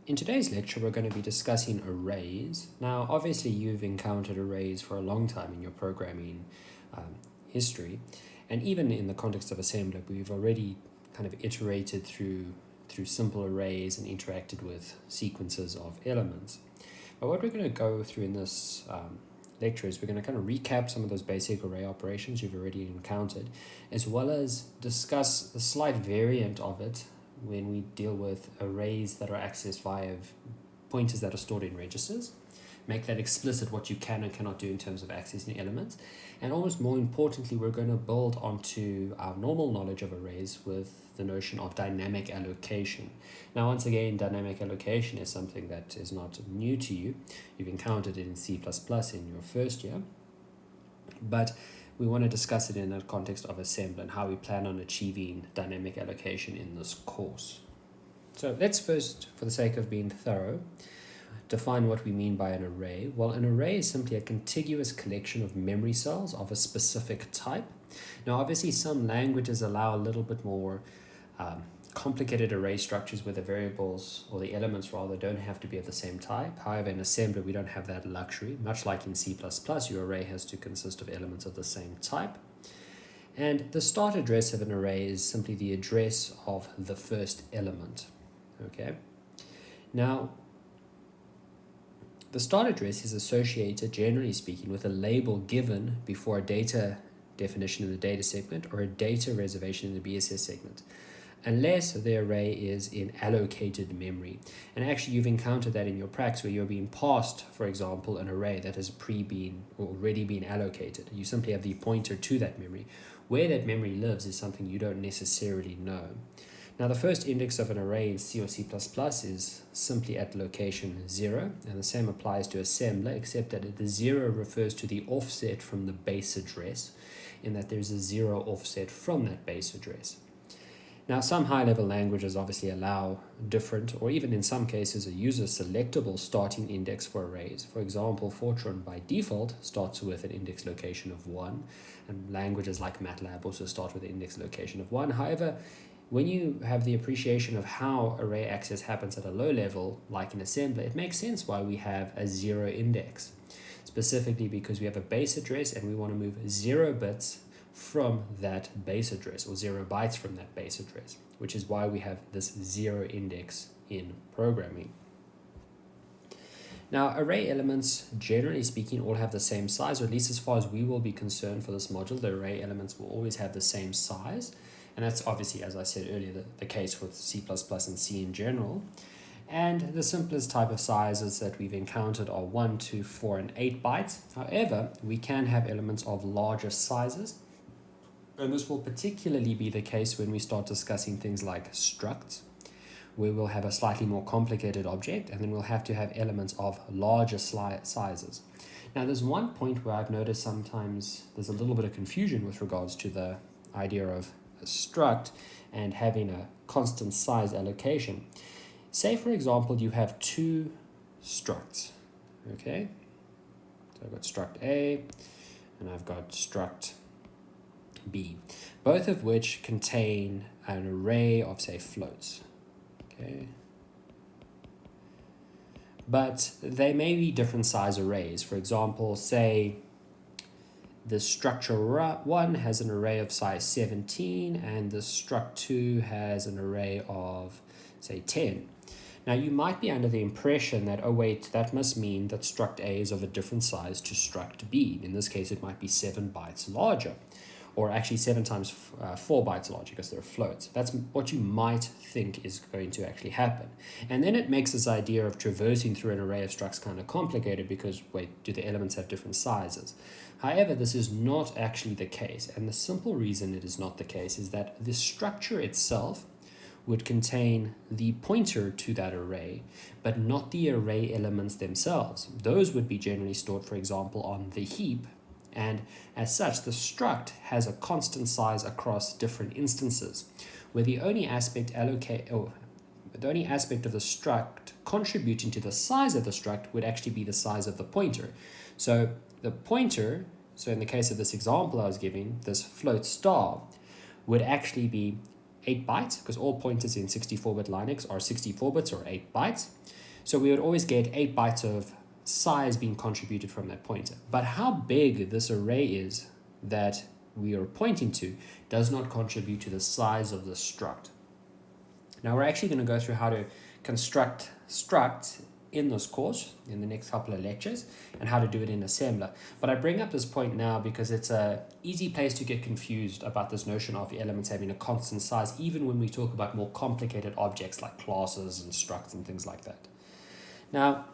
In today's lecture, we're going to be discussing arrays. Now, obviously, you've encountered arrays for a long time in your programming history, and even in the context of assembly, we've already kind of iterated through simple arrays and interacted with sequences of elements. But what we're going to go through in this lecture is we're going to kind of recap some of those basic array operations you've already encountered, as well as discuss a slight variant of it when we deal with arrays that are accessed via pointers that are stored in registers. Make that explicit what you can and cannot do in terms of accessing elements. And almost more importantly, we're going to build onto our normal knowledge of arrays with the notion of dynamic allocation. Now, once again, dynamic allocation is something that is not new to you. You've encountered it in C++ in your first year. But we want to discuss it in the context of assembly and how we plan on achieving dynamic allocation in this course. So let's first, for the sake of being thorough, define what we mean by an array. Well, an array is simply a contiguous collection of memory cells of a specific type. Now, obviously, some languages allow a little bit more complicated array structures where the variables, or the elements rather, don't have to be of the same type. However, in assembly, we don't have that luxury. Much like in C++, your array has to consist of elements of the same type. And the start address of an array is simply the address of the first element. Okay. Now, the start address is associated, generally speaking, with a label given before a data definition in the data segment or a data reservation in the BSS segment, unless the array is in allocated memory. And actually, you've encountered that in your pracs where you're being passed, for example, an array that has already been allocated. You simply have the pointer to that memory. Where that memory lives is something you don't necessarily know. Now, the first index of an array in C or C++ is simply at location 0, and the same applies to assembler, except that the 0 refers to the offset from the base address, in that there's a 0 offset from that base address. Now, some high-level languages obviously allow different, or even in some cases, a user-selectable starting index for arrays. For example, Fortran by default starts with an index location of 1, and languages like MATLAB also start with an index location of 1. However, when you have the appreciation of how array access happens at a low level, like in assembly, it makes sense why we have a 0 index, specifically because we have a base address and we want to move 0 bits from that base address, or 0 bytes from that base address, which is why we have this 0 index in programming. Now, array elements, generally speaking, all have the same size, or at least as far as we will be concerned for this module, the array elements will always have the same size. And that's obviously, as I said earlier, the case with C++ and C in general. And the simplest type of sizes that we've encountered are 1, 2, 4, and 8 bytes. However, we can have elements of larger sizes. And this will particularly be the case when we start discussing things like structs, where we'll have a slightly more complicated object, and then we'll have to have elements of larger sizes. Now, there's one point where I've noticed sometimes there's a little bit of confusion with regards to the idea of a struct and having a constant size allocation. Say, for example, you have two structs, okay? So I've got struct A and I've got struct B, both of which contain an array of, say, floats, okay? But they may be different size arrays. For example, say the structure 1 has an array of size 17 and the struct 2 has an array of, say, 10. Now, you might be under the impression that, oh wait, that must mean that struct A is of a different size to struct B. In this case, it might be 7 bytes larger, or actually 7 times 4 bytes larger because they're floats. That's what you might think is going to actually happen. And then it makes this idea of traversing through an array of structs kind of complicated because, wait, do the elements have different sizes? However, this is not actually the case. And the simple reason it is not the case is that the structure itself would contain the pointer to that array, but not the array elements themselves. Those would be generally stored, for example, on the heap. And as such, the struct has a constant size across different instances, where the only aspect of the struct contributing to the size of the struct would actually be the size of the pointer. So the pointer, so in the case of this example I was giving, this float star, would actually be 8 bytes, because all pointers in 64-bit Linux are 64 bits or 8 bytes. So we would always get 8 bytes of size being contributed from that pointer. But how big this array is that we are pointing to does not contribute to the size of the struct. Now we're actually going to go through how to construct structs in this course in the next couple of lectures and how to do it in assembler. But I bring up this point now because it's an easy place to get confused about this notion of elements having a constant size, even when we talk about more complicated objects like classes and structs and things like that. Now,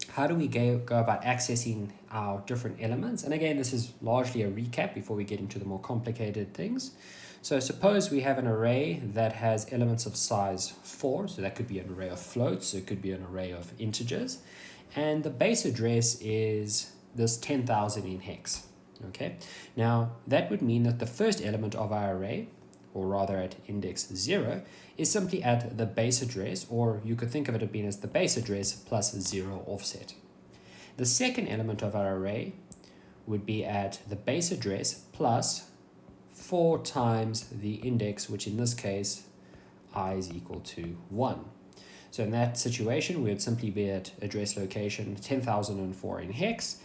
how do we go about accessing our different elements? And again, this is largely a recap before we get into the more complicated things. So suppose we have an array that has elements of size 4, so that could be an array of floats, it could be an array of integers, and the base address is this 10,000 in hex. Okay, now that would mean that the first element of our array, or rather at index 0, is simply at the base address, or you could think of it as being as the base address plus 0 offset. The second element of our array would be at the base address plus 4 times the index, which in this case I is equal to 1. So in that situation, we would simply be at address location 10,004 in hex,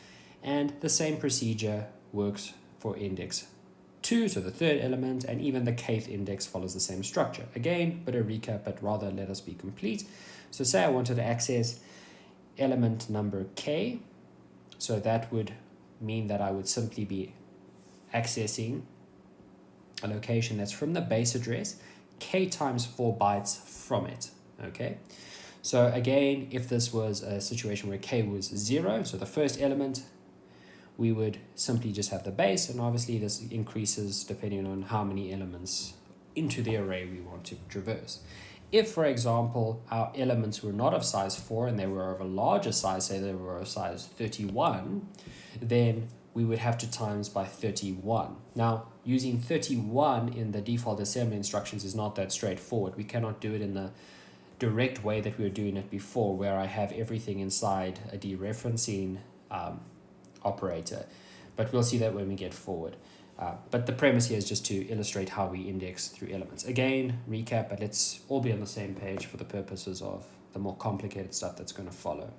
and the same procedure works for index 2, so the third element, and even the kth index follows the same structure. Again, bit of recap, but rather let us be complete. So say I wanted to access element number k, so that would mean that I would simply be accessing a location that's from the base address, k times 4 bytes from it. Okay, so again, if this was a situation where k was 0, so the first element, we would simply just have the base, and obviously this increases depending on how many elements into the array we want to traverse. If, for example, our elements were not of size 4 and they were of a larger size, say they were of size 31, then we would have to times by 31. Now, using 31 in the default assembly instructions is not that straightforward. We cannot do it in the direct way that we were doing it before, where I have everything inside a dereferencing operator. But we'll see that when we get forward. But the premise here is just to illustrate how we index through elements. Again, recap, but let's all be on the same page for the purposes of the more complicated stuff that's going to follow.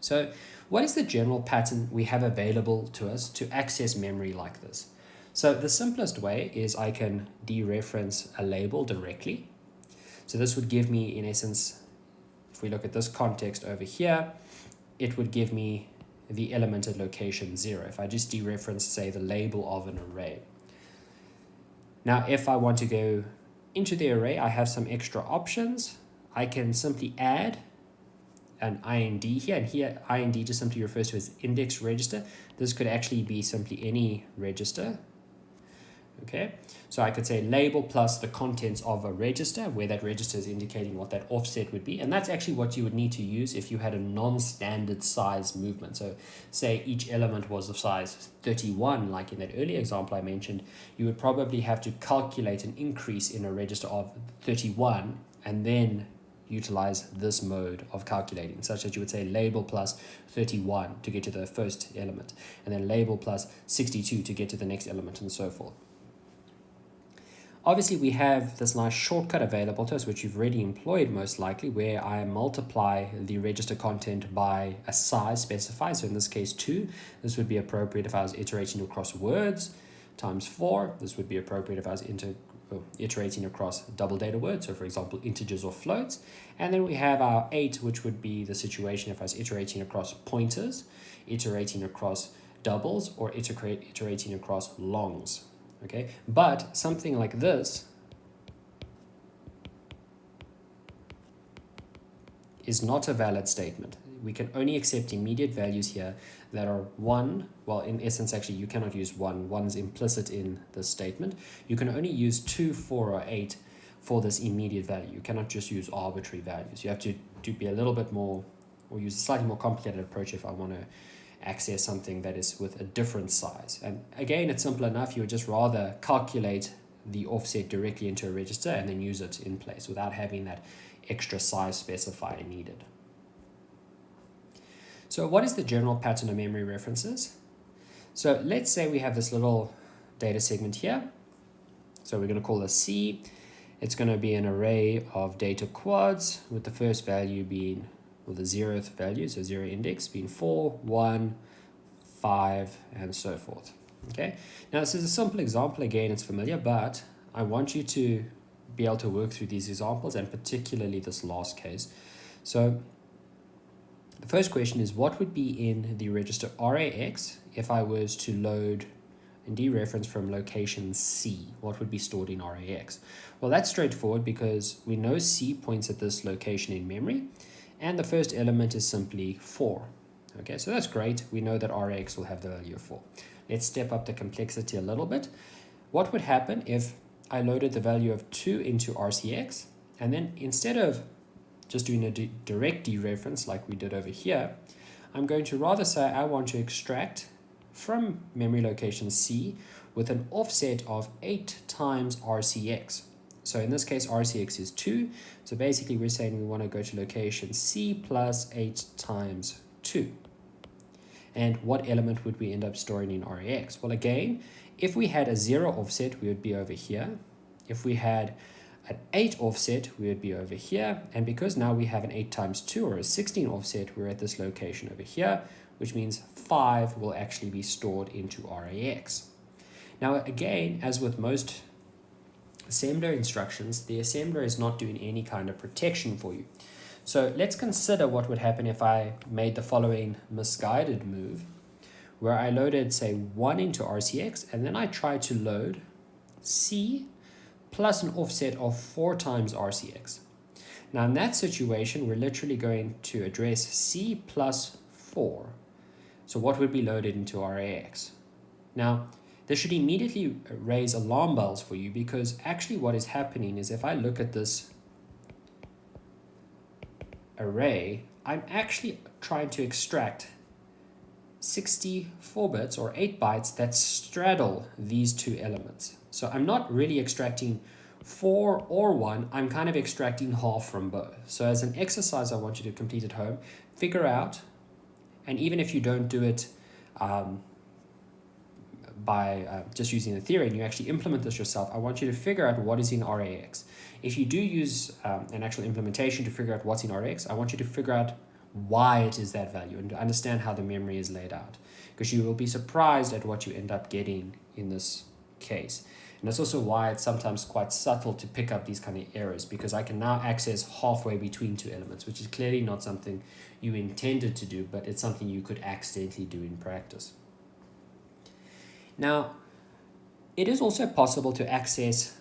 So what is the general pattern we have available to us to access memory like this? So the simplest way is I can dereference a label directly. So this would give me, in essence, if we look at this context over here, it would give me the element at location 0. If I just dereference, say, the label of an array. Now, if I want to go into the array, I have some extra options. I can simply add an IND here, and here IND just simply refers to as index register. This could actually be simply any register. Okay, so I could say label plus the contents of a register, where that register is indicating what that offset would be, and that's actually what you would need to use if you had a non-standard size movement. So say each element was of size 31, like in that earlier example I mentioned, you would probably have to calculate an increase in a register of 31 and then utilize this mode of calculating, such that you would say label plus 31 to get to the first element, and then label plus 62 to get to the next element, and so forth. Obviously, we have this nice shortcut available to us, which you've already employed most likely, where I multiply the register content by a size specified. So in this case, 2. This would be appropriate if I was iterating across words, times 4. This would be appropriate if I was iterating across double data words, so for example, integers or floats. And then we have our 8, which would be the situation if I was iterating across pointers, iterating across doubles, or iterating across longs. Okay, but something like this is not a valid statement. We can only accept immediate values here that are 1. Well, in essence, actually, you cannot use 1. 1 is implicit in this statement. You can only use 2, 4, or 8 for this immediate value. You cannot just use arbitrary values. You have to be a little bit more, or use a slightly more complicated approach if I want to access something that is with a different size. And again, it's simple enough. You would just rather calculate the offset directly into a register and then use it in place without having that extra size specifier needed. So what is the general pattern of memory references? So let's say we have this little data segment here. So we're going to call this C. It's going to be an array of data quads with the first value being, or the 0th value, so 0 index being 4, 1, 5, and so forth. Okay. Now this is a simple example. Again, it's familiar, but I want you to be able to work through these examples, and particularly this last case. So the first question is, what would be in the register RAX if I was to load and dereference from location C? What would be stored in RAX? Well, that's straightforward because we know C points at this location in memory, and the first element is simply 4. Okay, so that's great. We know that RAX will have the value of 4. Let's step up the complexity a little bit. What would happen if I loaded the value of 2 into RCX, and then instead of just doing a direct dereference like we did over here, I'm going to rather say I want to extract from memory location C with an offset of 8 times RCX. So in this case, RCX is 2. So basically we're saying we want to go to location C plus 8 times 2. And what element would we end up storing in RAX? Well, again, if we had a 0 offset, we would be over here. If we had an 8 offset, we would be over here. And because now we have an 8 times 2 or a 16 offset, we're at this location over here, which means 5 will actually be stored into RAX. Now, again, as with most assembler instructions, the assembler is not doing any kind of protection for you. So let's consider what would happen if I made the following misguided move, where I loaded, say, 1 into RCX, and then I tried to load C plus an offset of 4 times RCX. Now, in that situation, we're literally going to address C plus 4. So what would be loaded into RAX? Now, this should immediately raise alarm bells for you, because actually what is happening is if I look at this array, I'm actually trying to extract 64 bits or 8 bytes that straddle these two elements. So I'm not really extracting 4 or 1, I'm kind of extracting half from both. So as an exercise I want you to complete at home, figure out, and even if you don't do it by just using the theory and you actually implement this yourself, I want you to figure out what is in RAX. If you do use an actual implementation to figure out what's in RAX, I want you to figure out why it is that value and to understand how the memory is laid out, because you will be surprised at what you end up getting in this case. And that's also why it's sometimes quite subtle to pick up these kind of errors, because I can now access halfway between two elements, which is clearly not something you intended to do, but it's something you could accidentally do in practice. Now, it is also possible to access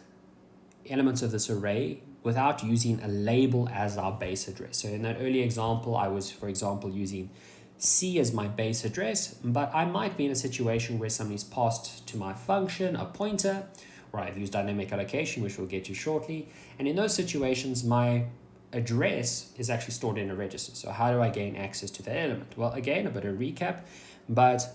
elements of this array without using a label as our base address. So in that early example, I was, for example, using C as my base address, but I might be in a situation where somebody's passed to my function a pointer, or I've used dynamic allocation, which we'll get to shortly. And in those situations, my address is actually stored in a register. So how do I gain access to that element? Well, again, a bit of recap, but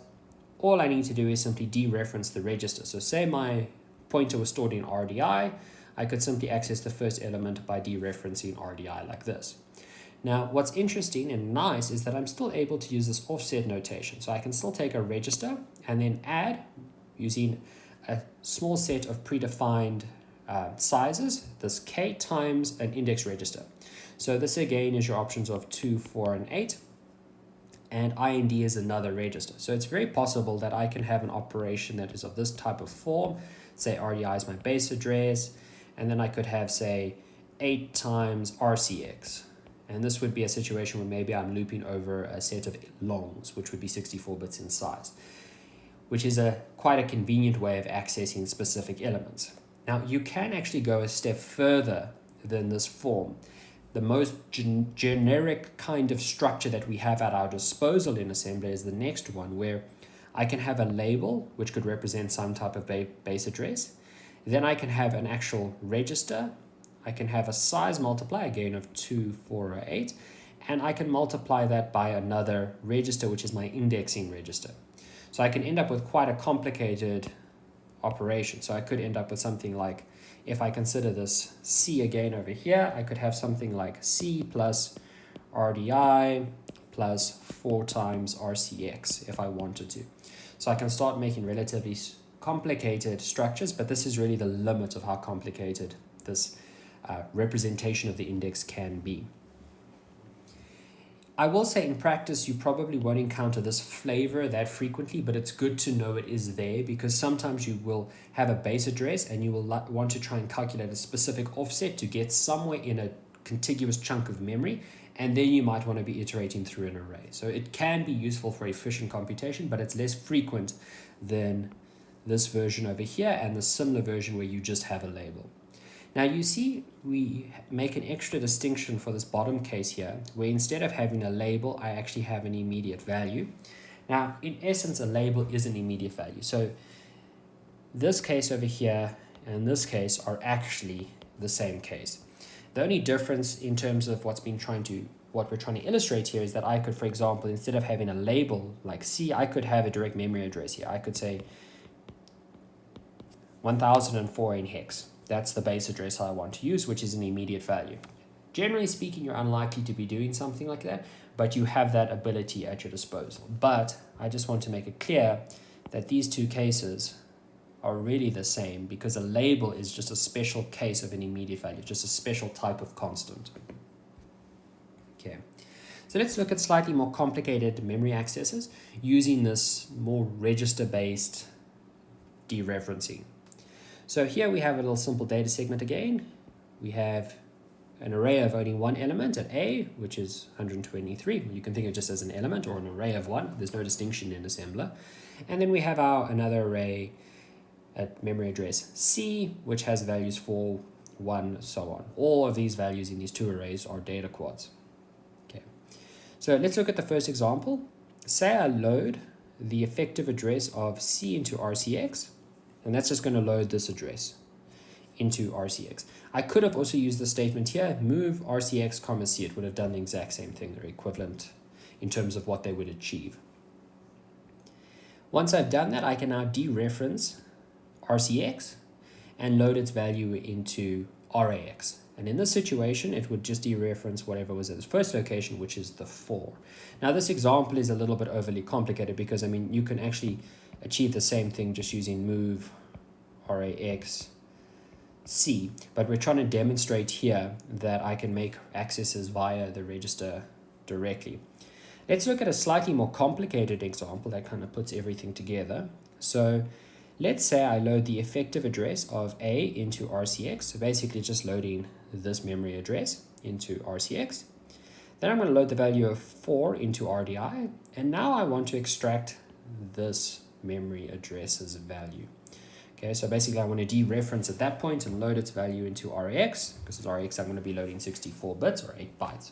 all I need to do is simply dereference the register. So say my pointer was stored in RDI, I could simply access the first element by dereferencing RDI like this. Now, what's interesting and nice is that I'm still able to use this offset notation. So I can still take a register and then add, using a small set of predefined sizes, this K times an index register. So this again is your options of 2, 4, and 8. And IND is another register. So it's very possible that I can have an operation that is of this type of form. Say RDI is my base address, and then I could have, say, 8 times RCX. And this would be a situation where maybe I'm looping over a set of longs, which would be 64 bits in size, which is quite a convenient way of accessing specific elements. Now, you can actually go a step further than this form. The most generic kind of structure that we have at our disposal in assembly is the next one, where I can have a label, which could represent some type of base address. Then I can have an actual register. I can have a size multiplier, again of 2, 4, or 8, and I can multiply that by another register, which is my indexing register. So I can end up with quite a complicated operation. So I could end up with something like, if I consider this C again over here, I could have something like C plus RDI plus 4 times RCX if I wanted to. So I can start making relatively complicated structures, but this is really the limit of how complicated this representation of the index can be. I will say in practice, you probably won't encounter this flavor that frequently, but it's good to know it is there, because sometimes you will have a base address and you will want to try and calculate a specific offset to get somewhere in a contiguous chunk of memory, and then you might want to be iterating through an array. So it can be useful for efficient computation, but it's less frequent than this version over here and the similar version where you just have a label. Now you see we make an extra distinction for this bottom case here, where instead of having a label, I actually have an immediate value. Now in essence, a label is an immediate value. So this case over here and this case are actually the same case. The only difference in terms of what we're trying to illustrate here is that I could, for example, instead of having a label like C, I could have a direct memory address here. I could say 1004 in hex. That's the base address I want to use, which is an immediate value. Generally speaking, you're unlikely to be doing something like that, but you have that ability at your disposal. But I just want to make it clear that these two cases are really the same, because a label is just a special case of an immediate value, just a special type of constant. Okay, so let's look at slightly more complicated memory accesses using this more register-based dereferencing. So here we have a little simple data segment again. We have an array of only one element at A, which is 123. You can think of it just as an element or an array of one. There's no distinction in assembler. And then we have another array at memory address C, which has values 4, 1, so on. All of these values in these two arrays are data quads. Okay. So let's look at the first example. Say I load the effective address of C into RCX, and that's just going to load this address into RCX. I could have also used the statement here, move RCX comma C. It would have done the exact same thing. They're equivalent in terms of what they would achieve. Once I've done that, I can now dereference RCX and load its value into RAX. And in this situation, it would just dereference whatever was at its first location, which is the 4. Now, this example is a little bit overly complicated because, I mean, you can actually achieve the same thing just using move RAX C, but we're trying to demonstrate here that I can make accesses via the register directly. Let's look at a slightly more complicated example that kind of puts everything together. So let's say I load the effective address of A into RCX, so basically just loading this memory address into RCX. Then I'm going to load the value of 4 into RDI, and now I want to extract this memory address's value. Okay, so basically I want to dereference at that point and load its value into RAX, because it's RAX I'm going to be loading 64 bits or 8 bytes.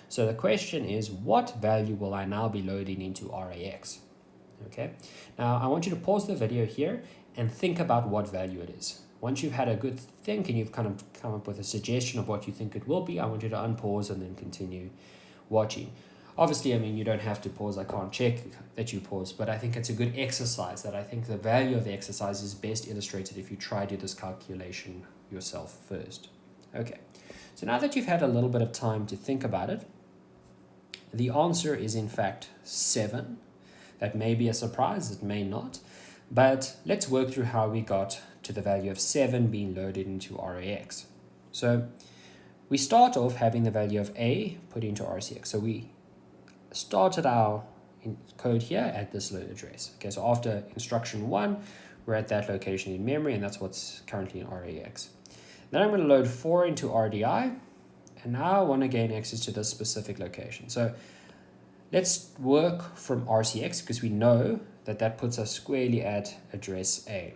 So the question is, what value will I now be loading into RAX? Okay, now I want you to pause the video here and think about what value it is. Once you've had a good think and you've kind of come up with a suggestion of what you think it will be, I want you to unpause and then continue watching. Obviously, I mean, you don't have to pause. I can't check that you pause, but I think it's a good exercise that I think the value of the exercise is best illustrated if you try to do this calculation yourself first. Okay, so now that you've had a little bit of time to think about it, the answer is in fact 7. That may be a surprise, it may not, but let's work through how we got to the value of 7 being loaded into RAX. So we start off having the value of A put into RCX. So we started our code here at this load address. Okay, so after instruction 1, we're at that location in memory, and that's what's currently in RAX. Then I'm going to load 4 into RDI, and now I want to gain access to this specific location. So let's work from RCX, because we know that that puts us squarely at address A.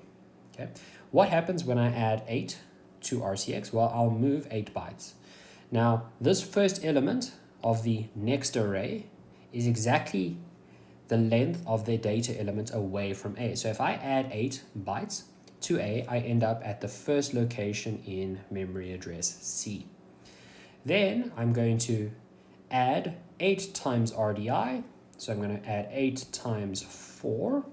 Okay, what happens when I add 8 to RCX? Well, I'll move 8 bytes. Now, this first element of the next array is exactly the length of the data element away from A. So if I add 8 bytes to A, I end up at the first location in memory address C. Then I'm going to add 8 times RDI. So I'm going to add 8 times 4.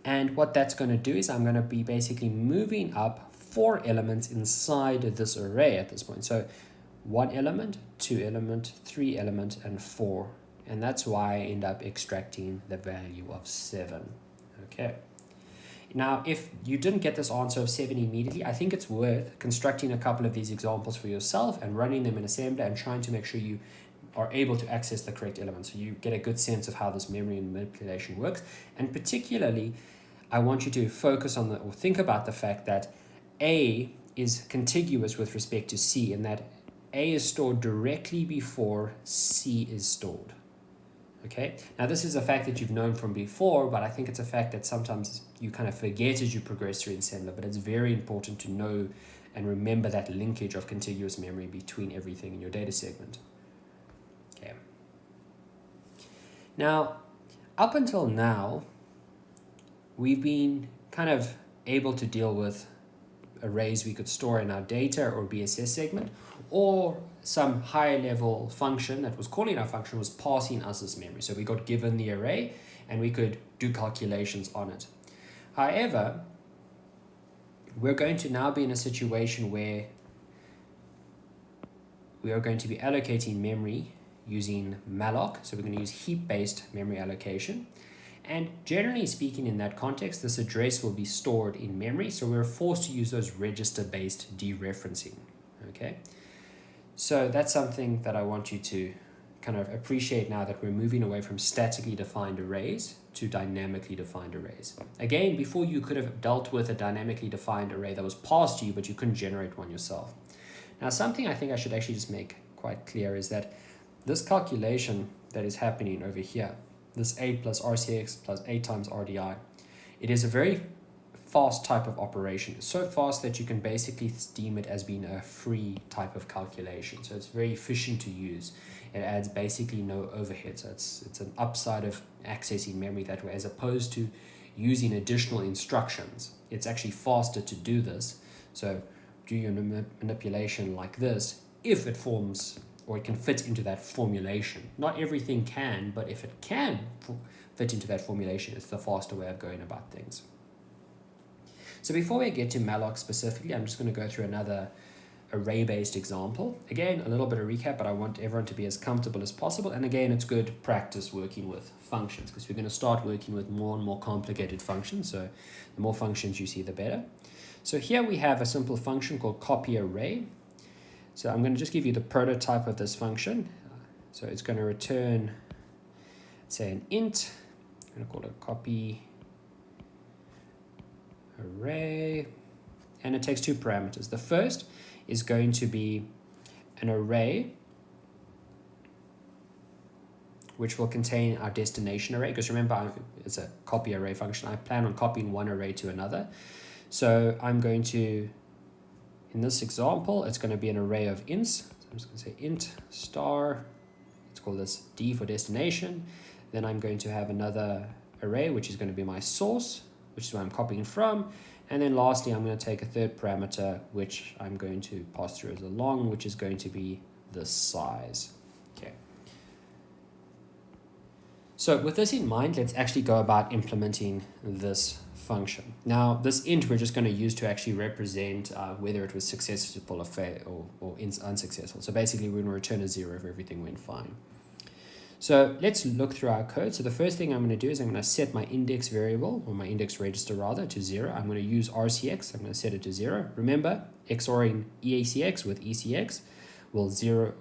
And what that's going to do is I'm going to be basically moving up 4 elements inside this array at this point. So 1 element, 2 element, 3 element, and 4. And that's why I end up extracting the value of 7. Okay. Now, if you didn't get this answer of 7 immediately, I think it's worth constructing a couple of these examples for yourself and running them in assembler and trying to make sure you are able to access the correct elements so you get a good sense of how this memory manipulation works. And particularly, I want you to focus on or think about the fact that A is contiguous with respect to C, and that A is stored directly before C is stored. Okay, now this is a fact that you've known from before, but I think it's a fact that sometimes you kind of forget as you progress through assembler, but it's very important to know and remember that linkage of contiguous memory between everything in your data segment. Okay. Now, up until now, we've been kind of able to deal with arrays we could store in our data or BSS segment, or some higher level function that was calling our function was passing us this memory. So we got given the array and we could do calculations on it. However, we're going to now be in a situation where we are going to be allocating memory using malloc. So we're going to use heap-based memory allocation. And generally speaking, in that context, this address will be stored in memory. So we're forced to use those register-based dereferencing. Okay. So that's something that I want you to kind of appreciate now that we're moving away from statically defined arrays to dynamically defined arrays. Again, before you could have dealt with a dynamically defined array that was passed to you, but you couldn't generate one yourself. Now, something I think I should actually just make quite clear is that this calculation that is happening over here, this 8 plus RCX plus 8 times RDI, it is a very fast type of operation. It's so fast that you can basically deem it as being a free type of calculation. So it's very efficient to use. It adds basically no overhead. So it's an upside of accessing memory that way, as opposed to using additional instructions. It's actually faster to do this. So do your manipulation like this if it forms or it can fit into that formulation. Not everything can, but if it can fit into that formulation, it's the faster way of going about things. So before we get to malloc specifically, I'm just going to go through another array-based example. Again, a little bit of recap, but I want everyone to be as comfortable as possible. And again, it's good practice working with functions, because we're going to start working with more and more complicated functions. So the more functions you see, the better. So here we have a simple function called copy array. So I'm going to just give you the prototype of this function. So it's going to return, say, an int. I'm going to call it copy array, and it takes two parameters. The first is going to be an array which will contain our destination array, because remember, it's a copy array function. I plan on copying one array to another. So I'm going to, in this example, it's going to be an array of ints. So I'm just going to say int star, let's call this D for destination. Then I'm going to have another array, which is going to be my source, which is where I'm copying from. And then lastly, I'm going to take a third parameter, which I'm going to pass through as a long, which is going to be the size. Okay. So with this in mind, let's actually go about implementing this function. Now, this int we're just going to use to actually represent whether it was successful or unsuccessful. So basically, we're going to return a 0 if everything went fine. So let's look through our code. So the first thing I'm going to do is I'm going to set my index variable, or my index register rather, to 0. I'm going to use RCX. I'm going to set it to 0. Remember, XORing EACX with ECX will 0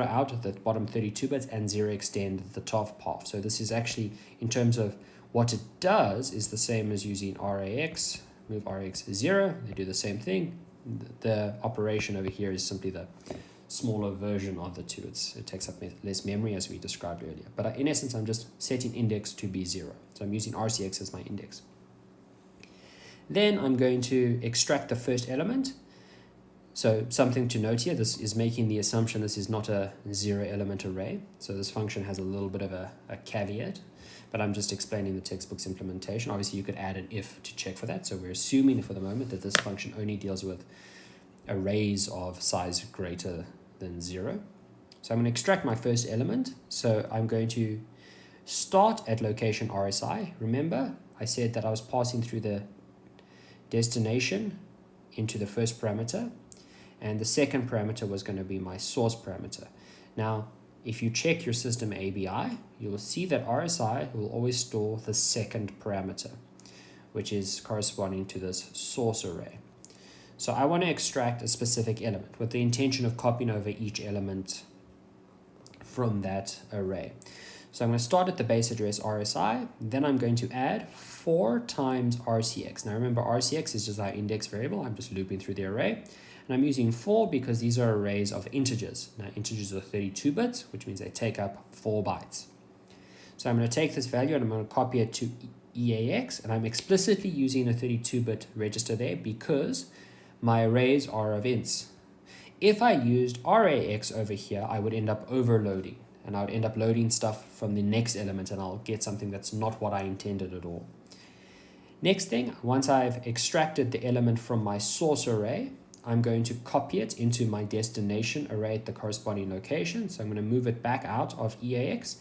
out the bottom 32 bits and 0 extend the top half. So this is actually, in terms of what it does, is the same as using RAX. Move RAX to 0. They do the same thing. The operation over here is simply the smaller version of the two. It takes up less memory, as we described earlier. But in essence, I'm just setting index to be 0. So I'm using RCX as my index. Then I'm going to extract the first element. So something to note here, this is making the assumption this is not a 0 element array. So this function has a little bit of a caveat, but I'm just explaining the textbook's implementation. Obviously, you could add an if to check for that. So we're assuming for the moment that this function only deals with arrays of size greater than 0. So I'm going to extract my first element. So I'm going to start at location RSI. Remember, I said that I was passing through the destination into the first parameter, and the second parameter was going to be my source parameter. Now, if you check your system ABI, you will see that RSI will always store the second parameter, which is corresponding to this source array. So I want to extract a specific element with the intention of copying over each element from that array. So I'm going to start at the base address RSI, then I'm going to add 4 times RCX. Now remember, RCX is just our index variable. I'm just looping through the array. And I'm using 4 because these are arrays of integers. Now integers are 32 bits, which means they take up 4 bytes. So I'm going to take this value and I'm going to copy it to EAX, and I'm explicitly using a 32-bit register there because my arrays are of ints. If I used RAX over here, I would end up overloading, and I would end up loading stuff from the next element, and I'll get something that's not what I intended at all. Next thing, once I've extracted the element from my source array, I'm going to copy it into my destination array at the corresponding location. So I'm going to move it back out of EAX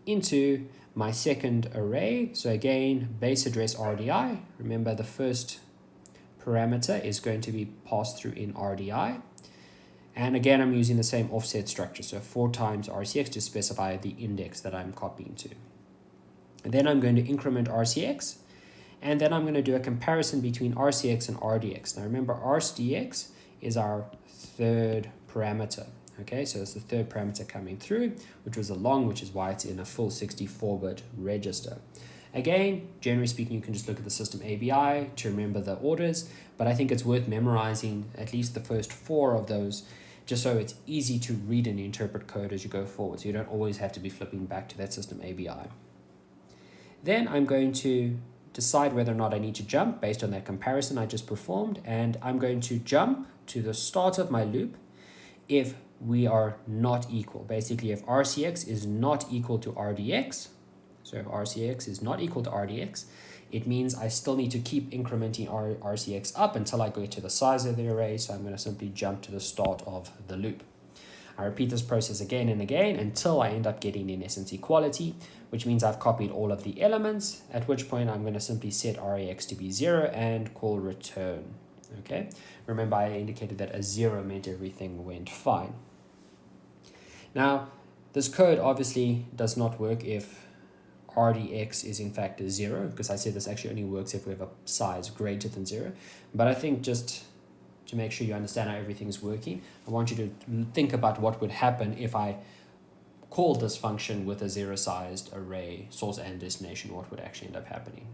into my second array. So again, base address RDI. Remember, the first parameter is going to be passed through in RDI. And again, I'm using the same offset structure. So 4 times RCX to specify the index that I'm copying to. And then I'm going to increment RCX. And then I'm going to do a comparison between RCX and RDX. Now remember, RDX is our third parameter. Okay, so it's the third parameter coming through, which was a long, which is why it's in a full 64-bit register. Again, generally speaking, you can just look at the system ABI to remember the orders, but I think it's worth memorizing at least the first 4 of those, just so it's easy to read and interpret code as you go forward, so you don't always have to be flipping back to that system ABI. Then I'm going to decide whether or not I need to jump based on that comparison I just performed, and I'm going to jump to the start of my loop if we are not equal. Basically, if RCX is not equal to RDX, so if RCX is not equal to RDX, it means I still need to keep incrementing RCX up until I get to the size of the array, so I'm going to simply jump to the start of the loop. I repeat this process again and again until I end up getting, in essence, equality, which means I've copied all of the elements, at which point I'm going to simply set RAX to be 0 and call return. Okay, remember I indicated that a 0 meant everything went fine. Now, this code obviously does not work if RDX is in fact a 0, because I said this actually only works if we have a size greater than 0. But I think just to make sure you understand how everything's working, I want you to think about what would happen if I called this function with a 0-sized array, source and destination, what would actually end up happening.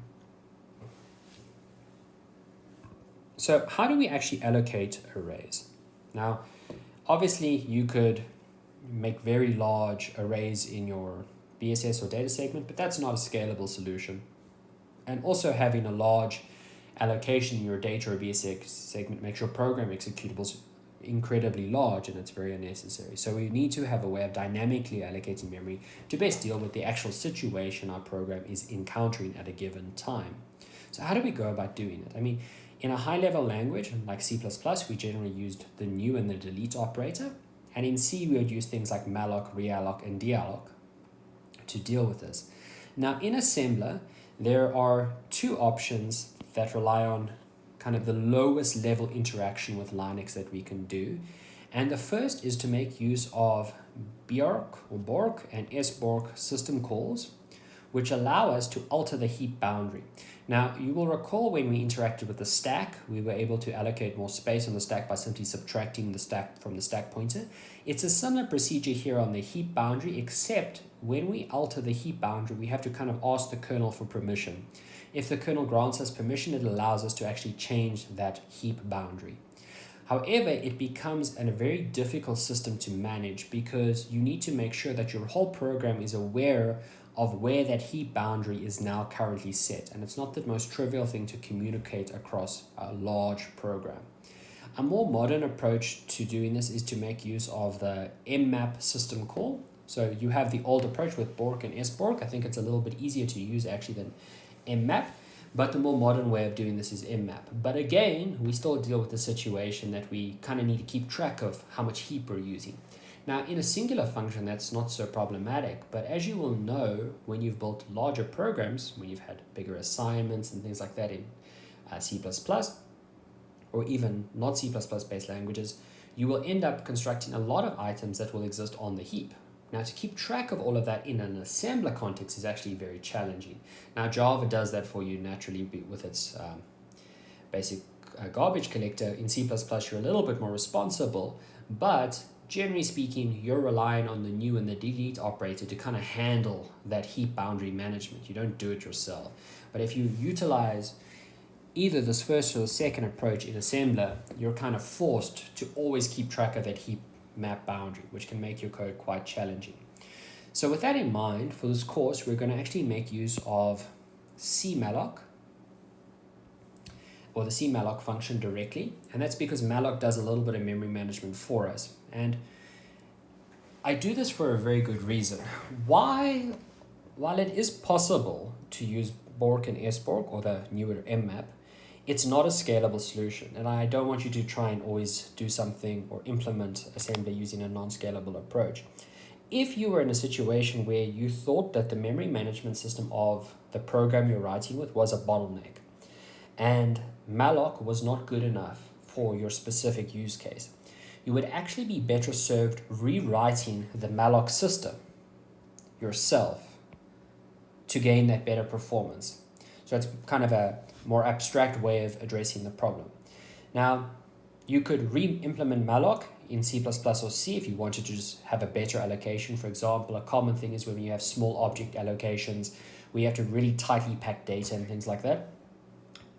So how do we actually allocate arrays? Now, obviously you could make very large arrays in your BSS or data segment, but that's not a scalable solution. And also having a large allocation in your data or BSS segment makes your program executables incredibly large, and it's very unnecessary. So we need to have a way of dynamically allocating memory to best deal with the actual situation our program is encountering at a given time. So how do we go about doing it? I mean, in a high-level language like C++, we generally used the new and the delete operator, and in C we would use things like malloc, realloc, and dealloc to deal with this. Now in assembler, there are 2 options that rely on kind of the lowest level interaction with Linux that we can do. And the first is to make use of Bjork or Bork and sbork system calls, which allow us to alter the heap boundary. Now, you will recall when we interacted with the stack, we were able to allocate more space on the stack by simply subtracting the stack from the stack pointer. It's a similar procedure here on the heap boundary, except when we alter the heap boundary, we have to kind of ask the kernel for permission. If the kernel grants us permission, it allows us to actually change that heap boundary. However, it becomes a very difficult system to manage because you need to make sure that your whole program is aware of where that heap boundary is now currently set. And it's not the most trivial thing to communicate across a large program. A more modern approach to doing this is to make use of the mmap system call. So you have the old approach with Bork and sbork. I think it's a little bit easier to use actually than mmap, but the more modern way of doing this is mmap. But again, we still deal with the situation that we kind of need to keep track of how much heap we're using. Now, in a singular function, that's not so problematic, but as you will know, when you've built larger programs, when you've had bigger assignments and things like that in C++, or even not C++ based languages, you will end up constructing a lot of items that will exist on the heap. Now, to keep track of all of that in an assembler context is actually very challenging. Now, Java does that for you naturally with its basic garbage collector. In C++, you're a little bit more responsible, but generally speaking, you're relying on the new and the delete operator to kind of handle that heap boundary management. You don't do it yourself. But if you utilize either this first or the second approach in assembler, you're kind of forced to always keep track of that heap map boundary, which can make your code quite challenging. So with that in mind, for this course, we're going to actually make use of cmalloc, or the cmalloc function directly, and that's because malloc does a little bit of memory management for us. And I do this for a very good reason. While it is possible to use Bork and SBork, or the newer mmap, it's not a scalable solution, and I don't want you to try and always do something or implement assembly using a non-scalable approach. If you were in a situation where you thought that the memory management system of the program you're writing with was a bottleneck, and malloc was not good enough for your specific use case, you would actually be better served rewriting the malloc system yourself to gain that better performance. So it's kind of a more abstract way of addressing the problem. Now, you could re-implement malloc in C++ or C if you wanted to just have a better allocation. For example, a common thing is when you have small object allocations where you have to really tightly pack data and things like that.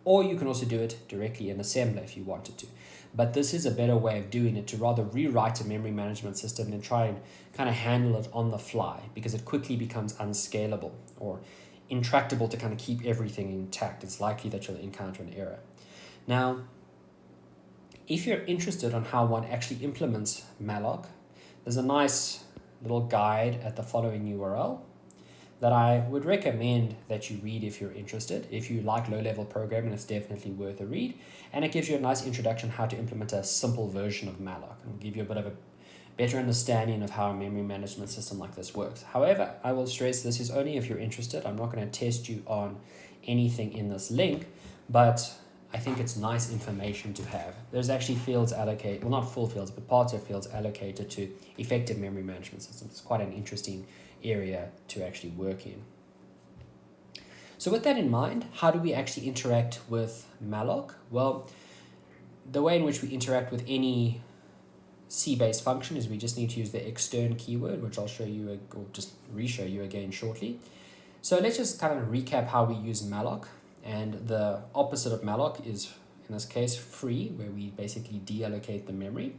Or you can also do it directly in assembler if you wanted to. But this is a better way of doing it, to rather rewrite a memory management system and try and kind of handle it on the fly, because it quickly becomes unscalable or intractable to kind of keep everything intact. It's likely that you'll encounter an error. Now, if you're interested on how one actually implements malloc, there's a nice little guide at the following URL that I would recommend that you read if you're interested. If you like low-level programming, it's definitely worth a read. And it gives you a nice introduction how to implement a simple version of malloc, and give you a bit of a better understanding of how a memory management system like this works. However, I will stress this is only if you're interested. I'm not going to test you on anything in this link, but I think it's nice information to have. There's actually fields allocated, well, not full fields, but parts of fields allocated to effective memory management systems. It's quite an interesting area to actually work in. So with that in mind, how do we actually interact with malloc? Well, the way in which we interact with any C-based function is we just need to use the extern keyword, which I'll show you or just re-show you again shortly. So let's just kind of recap how we use malloc. And the opposite of malloc is, in this case, free, where we basically deallocate the memory.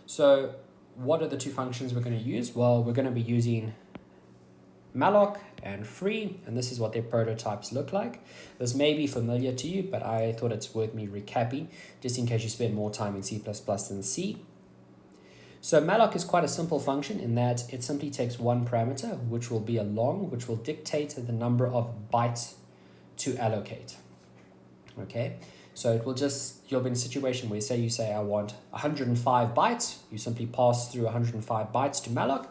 So what are the two functions we're going to use? Well, we're going to be using malloc and free, and this is what their prototypes look like. This may be familiar to you, but I thought it's worth me recapping, just in case you spend more time in C++ than C. So malloc is quite a simple function in that it simply takes one parameter, which will be a long, which will dictate the number of bytes to allocate. Okay, so it will just, you'll be in a situation where you say I want 105 bytes, you simply pass through 105 bytes to malloc,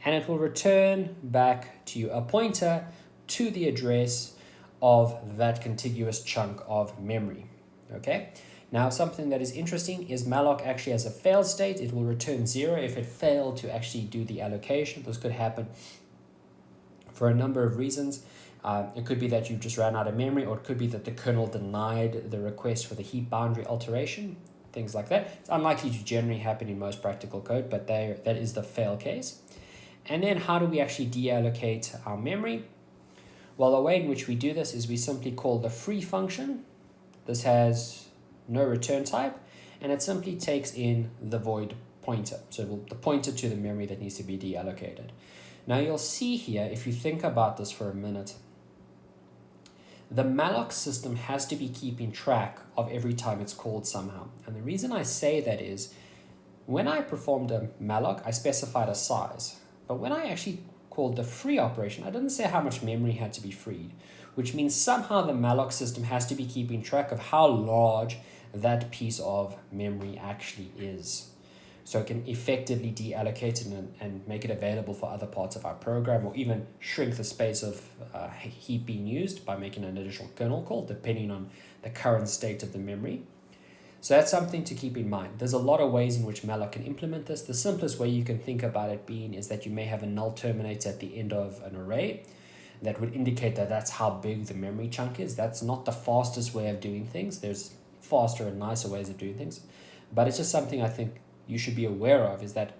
and it will return back to you a pointer to the address of that contiguous chunk of memory. Okay, now something that is interesting is malloc actually has a fail state. It will return 0 if it failed to actually do the allocation. This could happen for a number of reasons. It could be that you just ran out of memory, or it could be that the kernel denied the request for the heap boundary alteration, things like that. It's unlikely to generally happen in most practical code, but that is the fail case. And then how do we actually deallocate our memory? Well, the way in which we do this is we simply call the free function. This has no return type, and it simply takes in the void pointer. So the pointer to the memory that needs to be deallocated. Now you'll see here, if you think about this for a minute, the malloc system has to be keeping track of every time it's called somehow. And the reason I say that is, when I performed a malloc, I specified a size. But when I actually called the free operation, I didn't say how much memory had to be freed, which means somehow the malloc system has to be keeping track of how large that piece of memory actually is. So it can effectively deallocate it and make it available for other parts of our program, or even shrink the space of heap being used by making an additional kernel call, depending on the current state of the memory. So that's something to keep in mind. There's a lot of ways in which malloc can implement this. The simplest way you can think about it being is that you may have a null terminator at the end of an array that would indicate that that's how big the memory chunk is. That's not the fastest way of doing things. There's faster and nicer ways of doing things. But it's just something I think you should be aware of, is that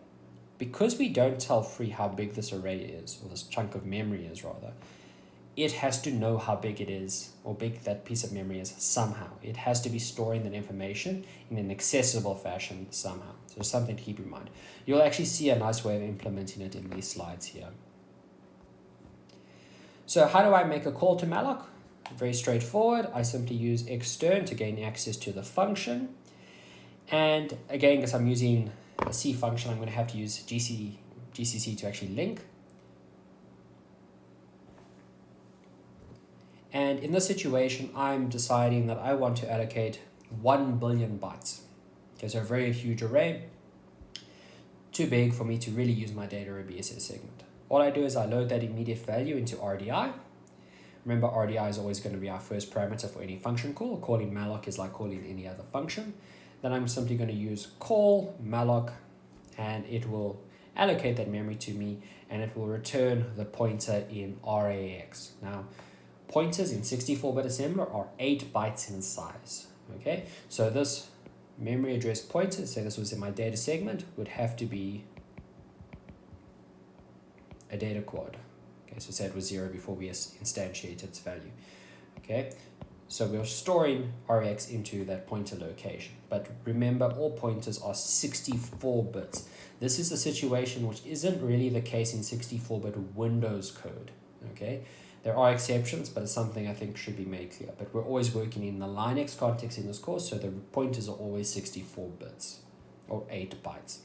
because we don't tell free how big this array is, or this chunk of memory is rather, it has to know how big it is, or big that piece of memory is somehow. It has to be storing that information in an accessible fashion somehow. So there's something to keep in mind. You'll actually see a nice way of implementing it in these slides here. So how do I make a call to malloc? Very straightforward. I simply use extern to gain access to the function. And again, because I'm using a C function, I'm going to have to use GCC to actually link. And in this situation, I'm deciding that I want to allocate 1 billion bytes. Okay, so a very huge array, too big for me to really use my data or BSS segment. All I do is I load that immediate value into RDI. Remember, RDI is always going to be our first parameter for any function call. Calling malloc is like calling any other function. Then I'm simply going to use call malloc, and it will allocate that memory to me, and it will return the pointer in RAX. Now, pointers in 64-bit assembler are 8 bytes in size. Okay, so this memory address pointer, say this was in my data segment, would have to be a data quad. Okay, so say it was 0 before we instantiate its value. Okay, so we're storing RX into that pointer location. But remember, all pointers are 64 bits. This is a situation which isn't really the case in 64-bit Windows code. Okay, there are exceptions, but it's something I think should be made clear. But we're always working in the Linux context in this course, so the pointers are always 64 bits or 8 bytes.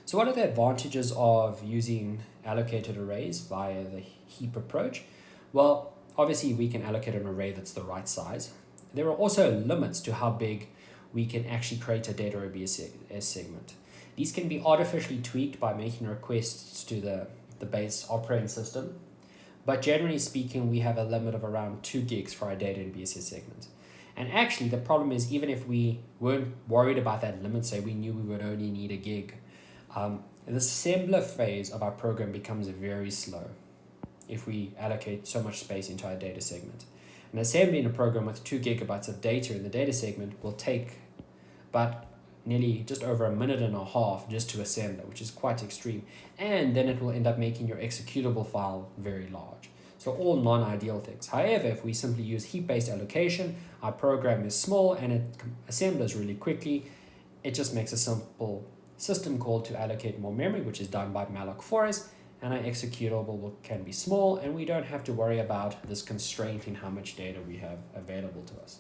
So what are the advantages of using allocated arrays via the heap approach? Well, obviously we can allocate an array that's the right size. There are also limits to how big we can actually create a data or BSS segment. These can be artificially tweaked by making requests to the base operating system. But generally speaking, we have a limit of around 2 gigs for our data and BSS segments. And actually, the problem is, even if we weren't worried about that limit, say we knew we would only need a gig, the assembler phase of our program becomes very slow if we allocate so much space into our data segment. And assembling a program with 2 gigabytes of data in the data segment will take about nearly just over a minute and a half just to assemble, which is quite extreme. And then it will end up making your executable file very large. So all non-ideal things. However, if we simply use heap-based allocation, our program is small and it assembles really quickly. It just makes a simple system call to allocate more memory, which is done by malloc for us, and our executable can be small, and we don't have to worry about this constraint in how much data we have available to us.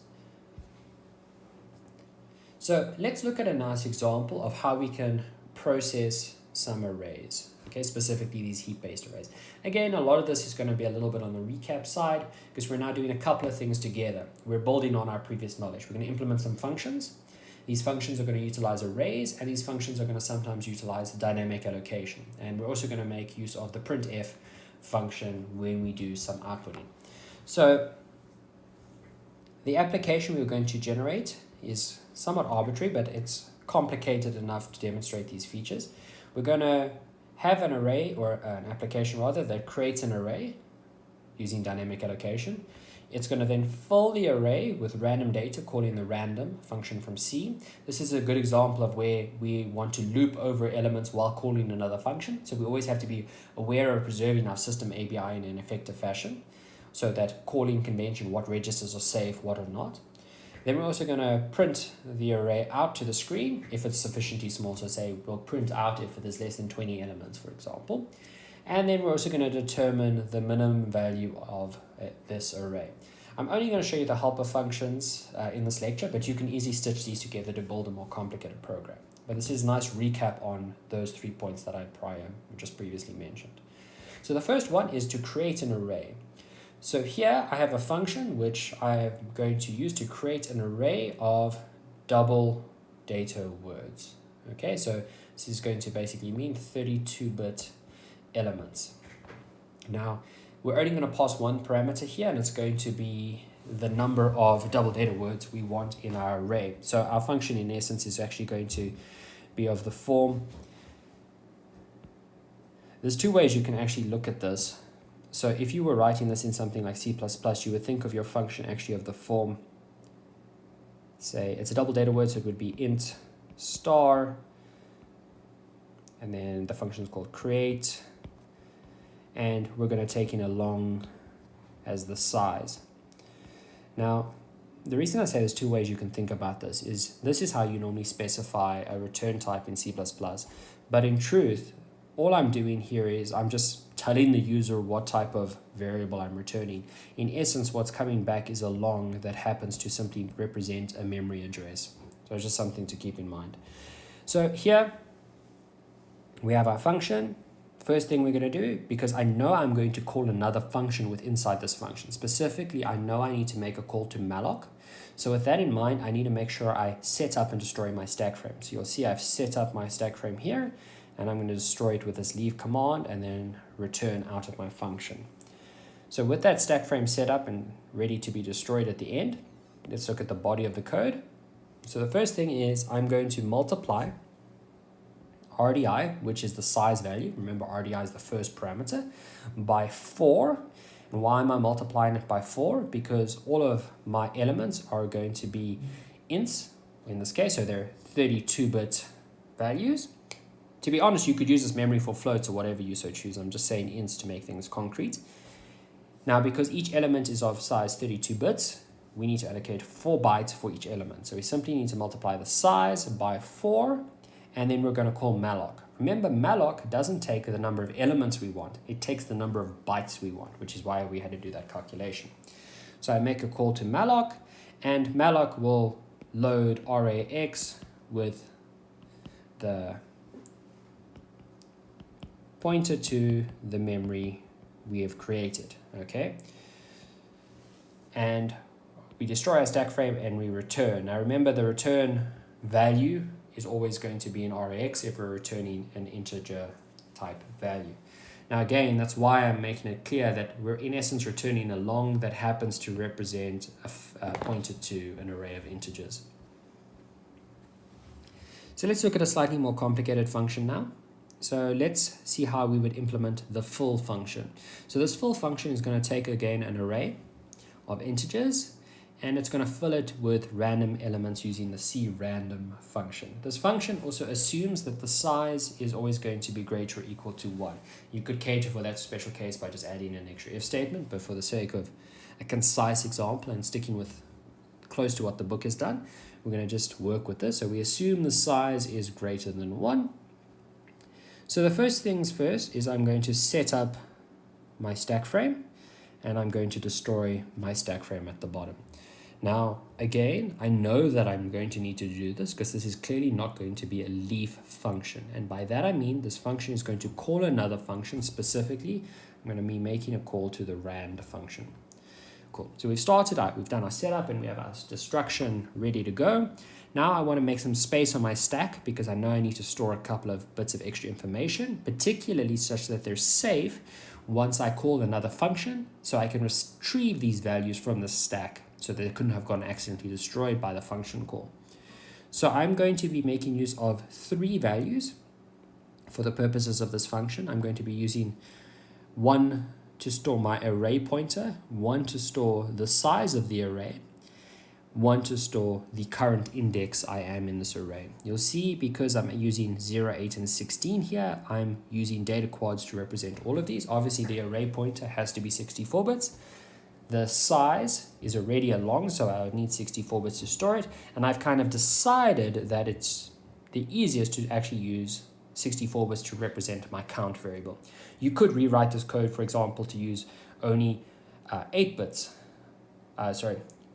So let's look at a nice example of how we can process some arrays, okay, specifically these heap-based arrays. Again, a lot of this is going to be a little bit on the recap side, because we're now doing a couple of things together. We're building on our previous knowledge. We're going to implement some functions. These functions are going to utilize arrays, and these functions are going to sometimes utilize dynamic allocation. And we're also going to make use of the printf function when we do some outputting. So the application we're going to generate is somewhat arbitrary, but it's complicated enough to demonstrate these features. We're going to have an array, or an application rather, that creates an array using dynamic allocation. It's going to then fill the array with random data, calling the random function from C. This is a good example of where we want to loop over elements while calling another function. So we always have to be aware of preserving our system ABI in an effective fashion, so that calling convention, what registers are safe, what are not. Then we're also going to print the array out to the screen if it's sufficiently small. So say we'll print out if there's less than 20 elements, for example. And then we're also going to determine the minimum value of this array. I'm only going to show you the helper functions in this lecture, but you can easily stitch these together to build a more complicated program. But this is a nice recap on those 3 points that I just previously mentioned. So the first one is to create an array. So here I have a function which I'm going to use to create an array of double data words. Okay, so this is going to basically mean 32-bit elements. Now, we're only going to pass one parameter here, and it's going to be the number of double data words we want in our array. So our function in essence is actually going to be of the form. There's two ways you can actually look at this. So if you were writing this in something like C++, you would think of your function actually of the form, say it's a double data word, so it would be int star, and then the function is called create, and we're going to take in a long as the size. Now, the reason I say there's two ways you can think about this is how you normally specify a return type in C++. But in truth, all I'm doing here is I'm just telling the user what type of variable I'm returning. In essence, what's coming back is a long that happens to simply represent a memory address. So it's just something to keep in mind. So here we have our function. First thing we're going to do, because I know I'm going to call another function with inside this function. Specifically, I know I need to make a call to malloc. So with that in mind, I need to make sure I set up and destroy my stack frame. So you'll see I've set up my stack frame here, and I'm going to destroy it with this leave command and then return out of my function. So with that stack frame set up and ready to be destroyed at the end, let's look at the body of the code. So the first thing is I'm going to multiply RDI, which is the size value. Remember, RDI is the first parameter, by 4. And why am I multiplying it by 4? Because all of my elements are going to be ints in this case, so they're 32-bit values. To be honest, you could use this memory for floats or whatever you so choose. I'm just saying ints to make things concrete. Now, because each element is of size 32 bits, we need to allocate 4 bytes for each element. So we simply need to multiply the size by 4, and then we're going to call malloc. Remember, malloc doesn't take the number of elements we want. It takes the number of bytes we want, which is why we had to do that calculation. So I make a call to malloc, and malloc will load RAX with the pointer to the memory we have created, okay? And we destroy our stack frame and we return. Now remember, the return value is always going to be in RAX if we're returning an integer type value. Now again, that's why I'm making it clear that we're in essence returning a long that happens to represent a pointer to an array of integers. So let's look at a slightly more complicated function now. So let's see how we would implement the full function. So this full function is going to take again an array of integers, and it's going to fill it with random elements using the crandom function. This function also assumes that the size is always going to be greater or equal to 1. You could cater for that special case by just adding an extra if statement, but for the sake of a concise example and sticking with close to what the book has done, we're going to just work with this. So we assume the size is greater than 1. So the first things first is I'm going to set up my stack frame, and I'm going to destroy my stack frame at the bottom. Now, again, I know that I'm going to need to do this because this is clearly not going to be a leaf function. And by that I mean this function is going to call another function. Specifically, I'm going to be making a call to the rand function. Cool. So we've started out, we've done our setup, and we have our destruction ready to go. Now I want to make some space on my stack because I know I need to store a couple of bits of extra information, particularly such that they're safe once I call another function, so I can retrieve these values from the stack so that they couldn't have gotten accidentally destroyed by the function call. So I'm going to be making use of 3 values for the purposes of this function. I'm going to be using 1 to store my array pointer, 1 to store the size of the array, 1 to store the current index I am in this array. You'll see because I'm using 0, 8, and 16 here, I'm using data quads to represent all of these. Obviously, the array pointer has to be 64 bits. The size is already a long, so I would need 64 bits to store it. And I've kind of decided that it's the easiest to actually use 64 bits to represent my count variable. You could rewrite this code, for example, to use only 8 bits.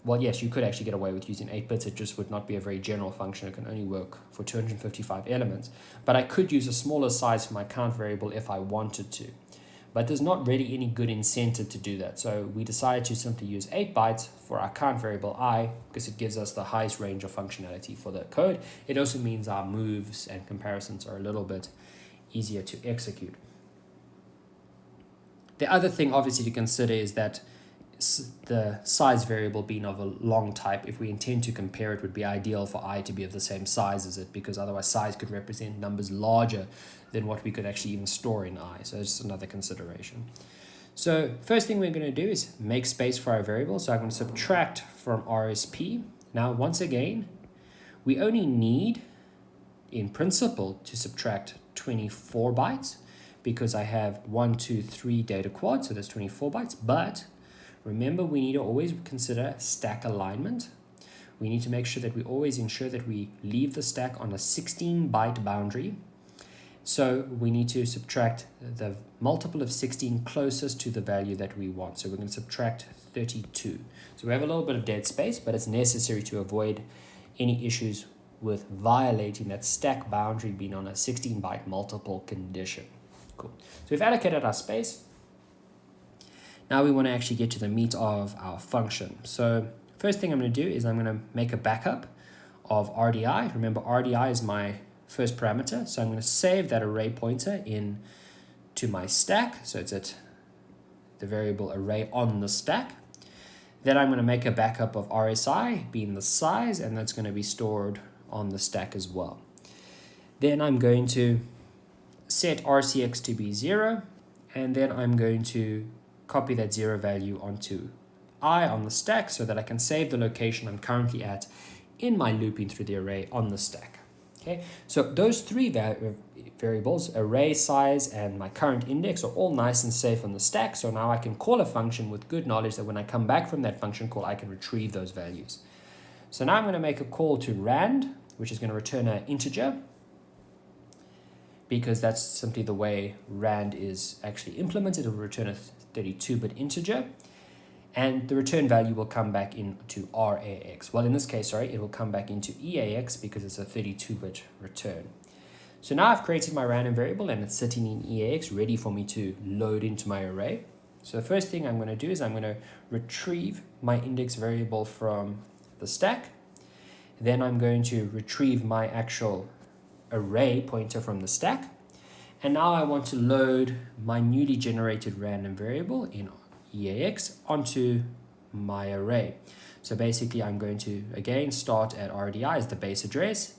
Well, yes, you could actually get away with using 8 bits. It just would not be a very general function. It can only work for 255 elements. But I could use a smaller size for my count variable if I wanted to. But there's not really any good incentive to do that. So we decided to simply use 8 bytes for our count variable I because it gives us the highest range of functionality for the code. It also means our moves and comparisons are a little bit easier to execute. The other thing obviously to consider is that the size variable being of a long type, if we intend to compare it, would be ideal for I to be of the same size as it, because otherwise size could represent numbers larger than what we could actually even store in I. So it's another consideration. So first thing we're going to do is make space for our variable. So I'm going to subtract from RSP. Now, once again, we only need, in principle, to subtract 24 bytes because I have 1, 2, 3 data quads, so that's 24 bytes. But remember, we need to always consider stack alignment. We need to make sure that we always ensure that we leave the stack on a 16-byte boundary. So we need to subtract the multiple of 16 closest to the value that we want. So we're going to subtract 32. So we have a little bit of dead space, but it's necessary to avoid any issues with violating that stack boundary being on a 16-byte multiple condition. Cool. So we've allocated our space. Now we want to actually get to the meat of our function. So first thing I'm going to do is I'm going to make a backup of RDI. Remember, RDI is my first parameter. So I'm going to save that array pointer in to my stack. So it's at the variable array on the stack. Then I'm going to make a backup of RSI being the size, and that's going to be stored on the stack as well. Then I'm going to set RCX to be 0, and then I'm going to copy that 0 value onto I on the stack so that I can save the location I'm currently at in my looping through the array on the stack. Okay, so those three variables, array size and my current index, are all nice and safe on the stack. So now I can call a function with good knowledge that when I come back from that function call, I can retrieve those values. So now I'm going to make a call to rand, which is going to return an integer, because that's simply the way rand is actually implemented. It will return a 32-bit integer, and the return value will come back into RAX. Well, in this case, sorry, it will come back into EAX because it's a 32-bit return. So now I've created my random variable and it's sitting in EAX ready for me to load into my array. So the first thing I'm going to do is I'm going to retrieve my index variable from the stack. Then I'm going to retrieve my actual array pointer from the stack. And now I want to load my newly generated random variable in EAX onto my array. So basically I'm going to again start at RDI as the base address,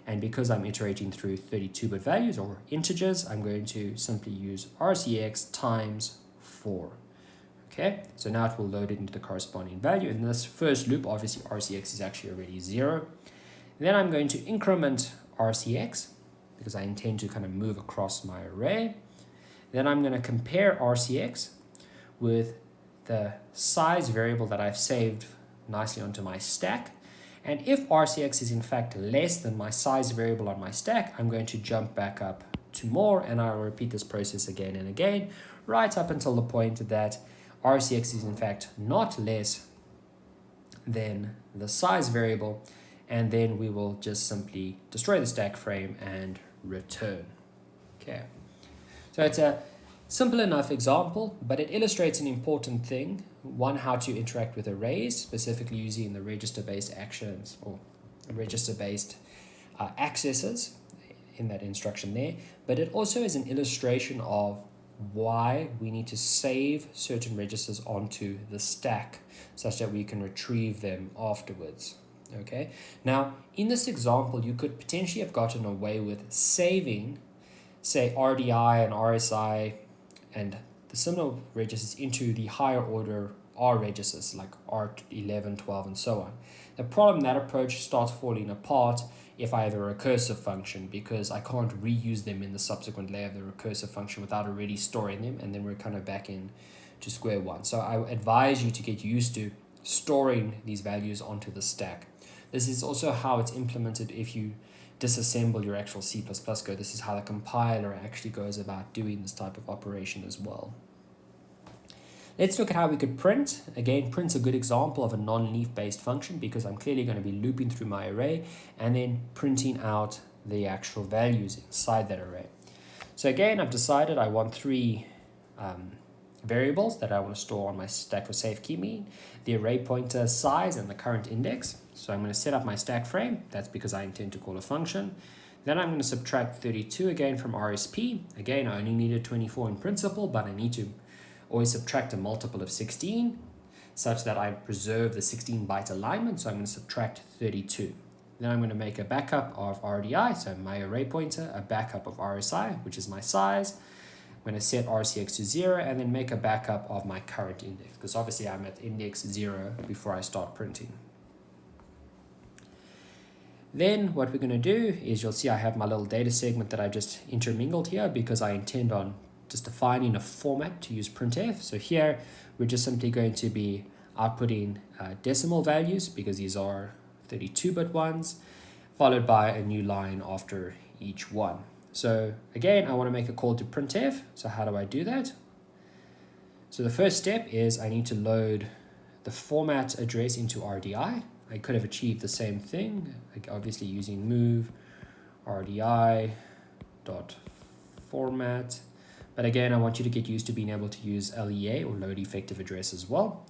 and because I'm iterating through 32-bit values or integers, I'm going to simply use RCX times 4. Okay, so now it will load it into the corresponding value. In this first loop, obviously RCX is actually already 0. Then I'm going to increment RCX because I intend to kind of move across my array. Then I'm going to compare RCX with the size variable that I've saved nicely onto my stack. And if RCX is in fact less than my size variable on my stack, I'm going to jump back up to more, and I'll repeat this process again and again, right up until the point that RCX is in fact not less than the size variable, and then we will just simply destroy the stack frame and return. Okay, so it's a simple enough example, but it illustrates an important thing. One, how to interact with arrays, specifically using the register-based actions or register-based accesses in that instruction there. But it also is an illustration of why we need to save certain registers onto the stack such that we can retrieve them afterwards. Okay. Now, in this example, you could potentially have gotten away with saving, say, RDI and RSI and the similar registers into the higher order R registers like R11, 12, and so on. The problem, that approach starts falling apart if I have a recursive function, because I can't reuse them in the subsequent layer of the recursive function without already storing them, and then we're kind of back in to square one. So I advise you to get used to storing these values onto the stack. This is also how it's implemented if you disassemble your actual C++ code. This is how the compiler actually goes about doing this type of operation as well. Let's look at how we could print. Again, print's a good example of a non-leaf based function because I'm clearly going to be looping through my array and then printing out the actual values inside that array. So again, I've decided I want three variables that I want to store on my stack for safekeeping: the array pointer size and the current index. So I'm going to set up my stack frame. That's because I intend to call a function. Then I'm going to subtract 32 again from RSP. Again, I only needed 24 in principle, but I need to always subtract a multiple of 16. such that I preserve the 16-byte alignment. So I'm going to subtract 32. Then I'm going to make a backup of RDI, so my array pointer, a backup of RSI, which is my size. I'm going to set RCX to 0 and then make a backup of my current index, because obviously I'm at index 0 before I start printing. Then what we're going to do is, you'll see I have my little data segment that I've just intermingled here because I intend on just defining a format to use printf. So here we're just simply going to be outputting decimal values, because these are 32-bit ones, followed by a new line after each one. So again, I want to make a call to printf. So how do I do that? So the first step is I need to load the format address into RDI. I could have achieved the same thing, like obviously using move RDI dot format. But again, I want you to get used to being able to use LEA, or load effective address, as well.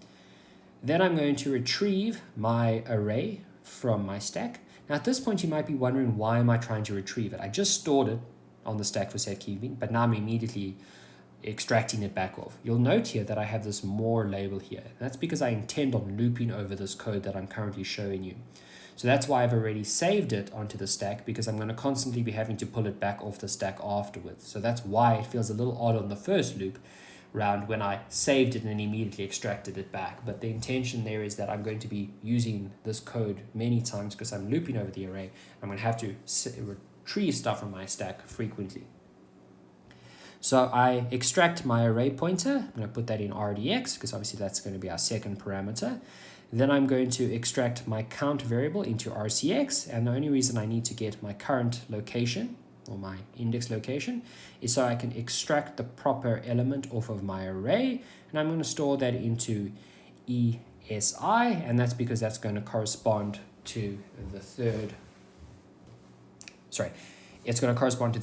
Then I'm going to retrieve my array from my stack. Now at this point you might be wondering, why am I trying to retrieve it? I just stored it on the stack for safekeeping, but now I'm immediately extracting it back off. You'll note here that I have this more label here. That's because I intend on looping over this code that I'm currently showing you. So that's why I've already saved it onto the stack, because I'm going to constantly be having to pull it back off the stack afterwards. So that's why it feels a little odd on the first loop round when I saved it and then immediately extracted it back. But the intention there is that I'm going to be using this code many times because I'm looping over the array. I'm going to have to retrieve stuff from my stack frequently. So I extract my array pointer. I'm going to put that in RDX because obviously that's going to be our second parameter. Then I'm going to extract my count variable into RCX, and the only reason I need to get my current location, or my index location, is so I can extract the proper element off of my array, and I'm going to store that into ESI, and that's because that's going to correspond to the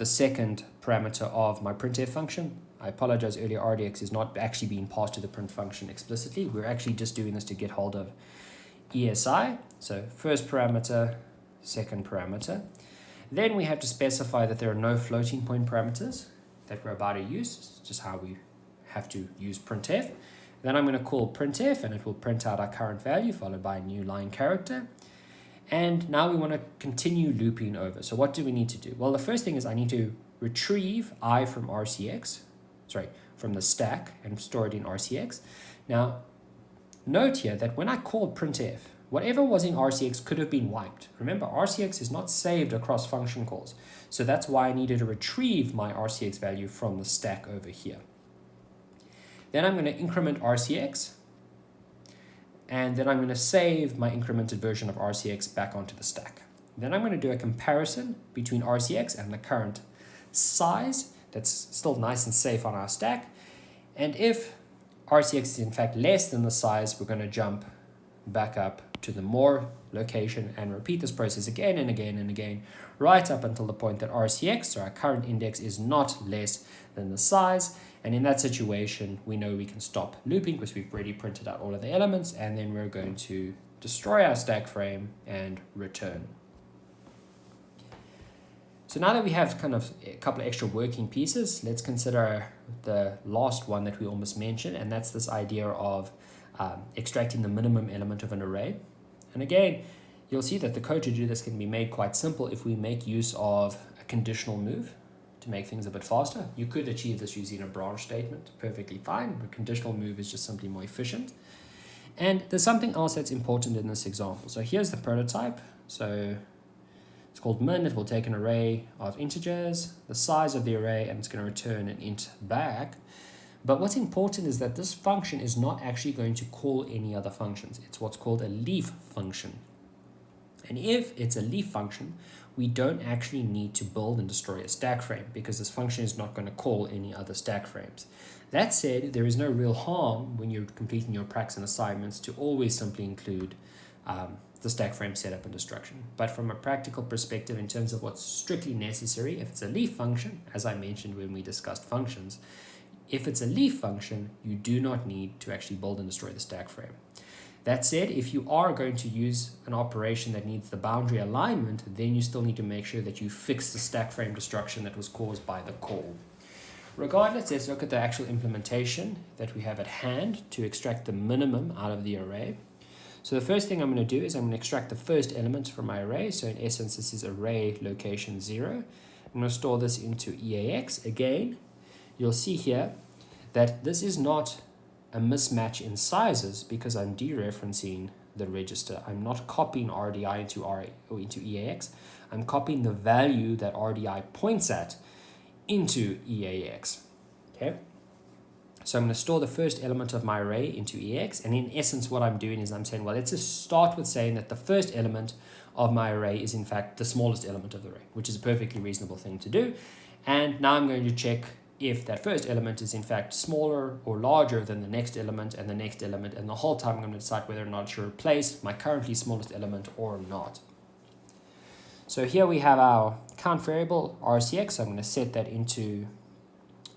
second parameter of my printf function. I apologize, earlier RDX is not actually being passed to the print function explicitly. We're actually just doing this to get hold of ESI. So first parameter, second parameter. Then we have to specify that there are no floating point parameters that we're about to use. It's just how we have to use printf. Then I'm going to call printf, and it will print out our current value followed by a new line character. And now we want to continue looping over. So what do we need to do? Well, the first thing is I need to retrieve I from from the stack and store it in RCX. Now, note here that when I called printf, whatever was in RCX could have been wiped. Remember, RCX is not saved across function calls. So that's why I needed to retrieve my RCX value from the stack over here. Then I'm going to increment RCX. And then I'm going to save my incremented version of RCX back onto the stack. Then I'm going to do a comparison between RCX and the current size that's still nice and safe on our stack. And if RCX is in fact less than the size, we're going to jump back up to the more location and repeat this process again and again and again, right up until the point that RCX, so our current index, is not less than the size. And in that situation, we know we can stop looping because we've already printed out all of the elements, and then we're going to destroy our stack frame and return. So now that we have kind of a couple of extra working pieces, let's consider the last one that we almost mentioned, and that's this idea of extracting the minimum element of an array. And again, you'll see that the code to do this can be made quite simple if we make use of a conditional move to make things a bit faster. You could achieve this using a branch statement, perfectly fine, but conditional move is just simply more efficient. And there's something else that's important in this example. So here's the prototype. So it's called min. It will take an array of integers, the size of the array, and it's going to return an int back. But what's important is that this function is not actually going to call any other functions. It's what's called a leaf function. And if it's a leaf function, we don't actually need to build and destroy a stack frame because this function is not going to call any other stack frames. That said, there is no real harm when you're completing your pracs and assignments to always simply include the stack frame setup and destruction. But from a practical perspective, in terms of what's strictly necessary, if it's a leaf function, as I mentioned when we discussed functions, if it's a leaf function, you do not need to actually build and destroy the stack frame. That said, if you are going to use an operation that needs the boundary alignment, then you still need to make sure that you fix the stack frame destruction that was caused by the call. regardless, let's look at the actual implementation that we have at hand to extract the minimum out of the array. So the first thing I'm going to do is I'm going to extract the first element from my array. So in essence, this is array location 0. I'm going to store this into EAX. Again, you'll see here that this is not a mismatch in sizes because I'm dereferencing the register. I'm not copying RDI into EAX. I'm copying the value that RDI points at into EAX. Okay. So I'm going to store the first element of my array into EAX, and in essence what I'm doing is I'm saying, well, let's just start with saying that the first element of my array is in fact the smallest element of the array, which is a perfectly reasonable thing to do. And now I'm going to check if that first element is in fact smaller or larger than the next element and the next element, and the whole time I'm going to decide whether or not I should replace my currently smallest element or not. So here we have our count variable RCX, so I'm going to set that into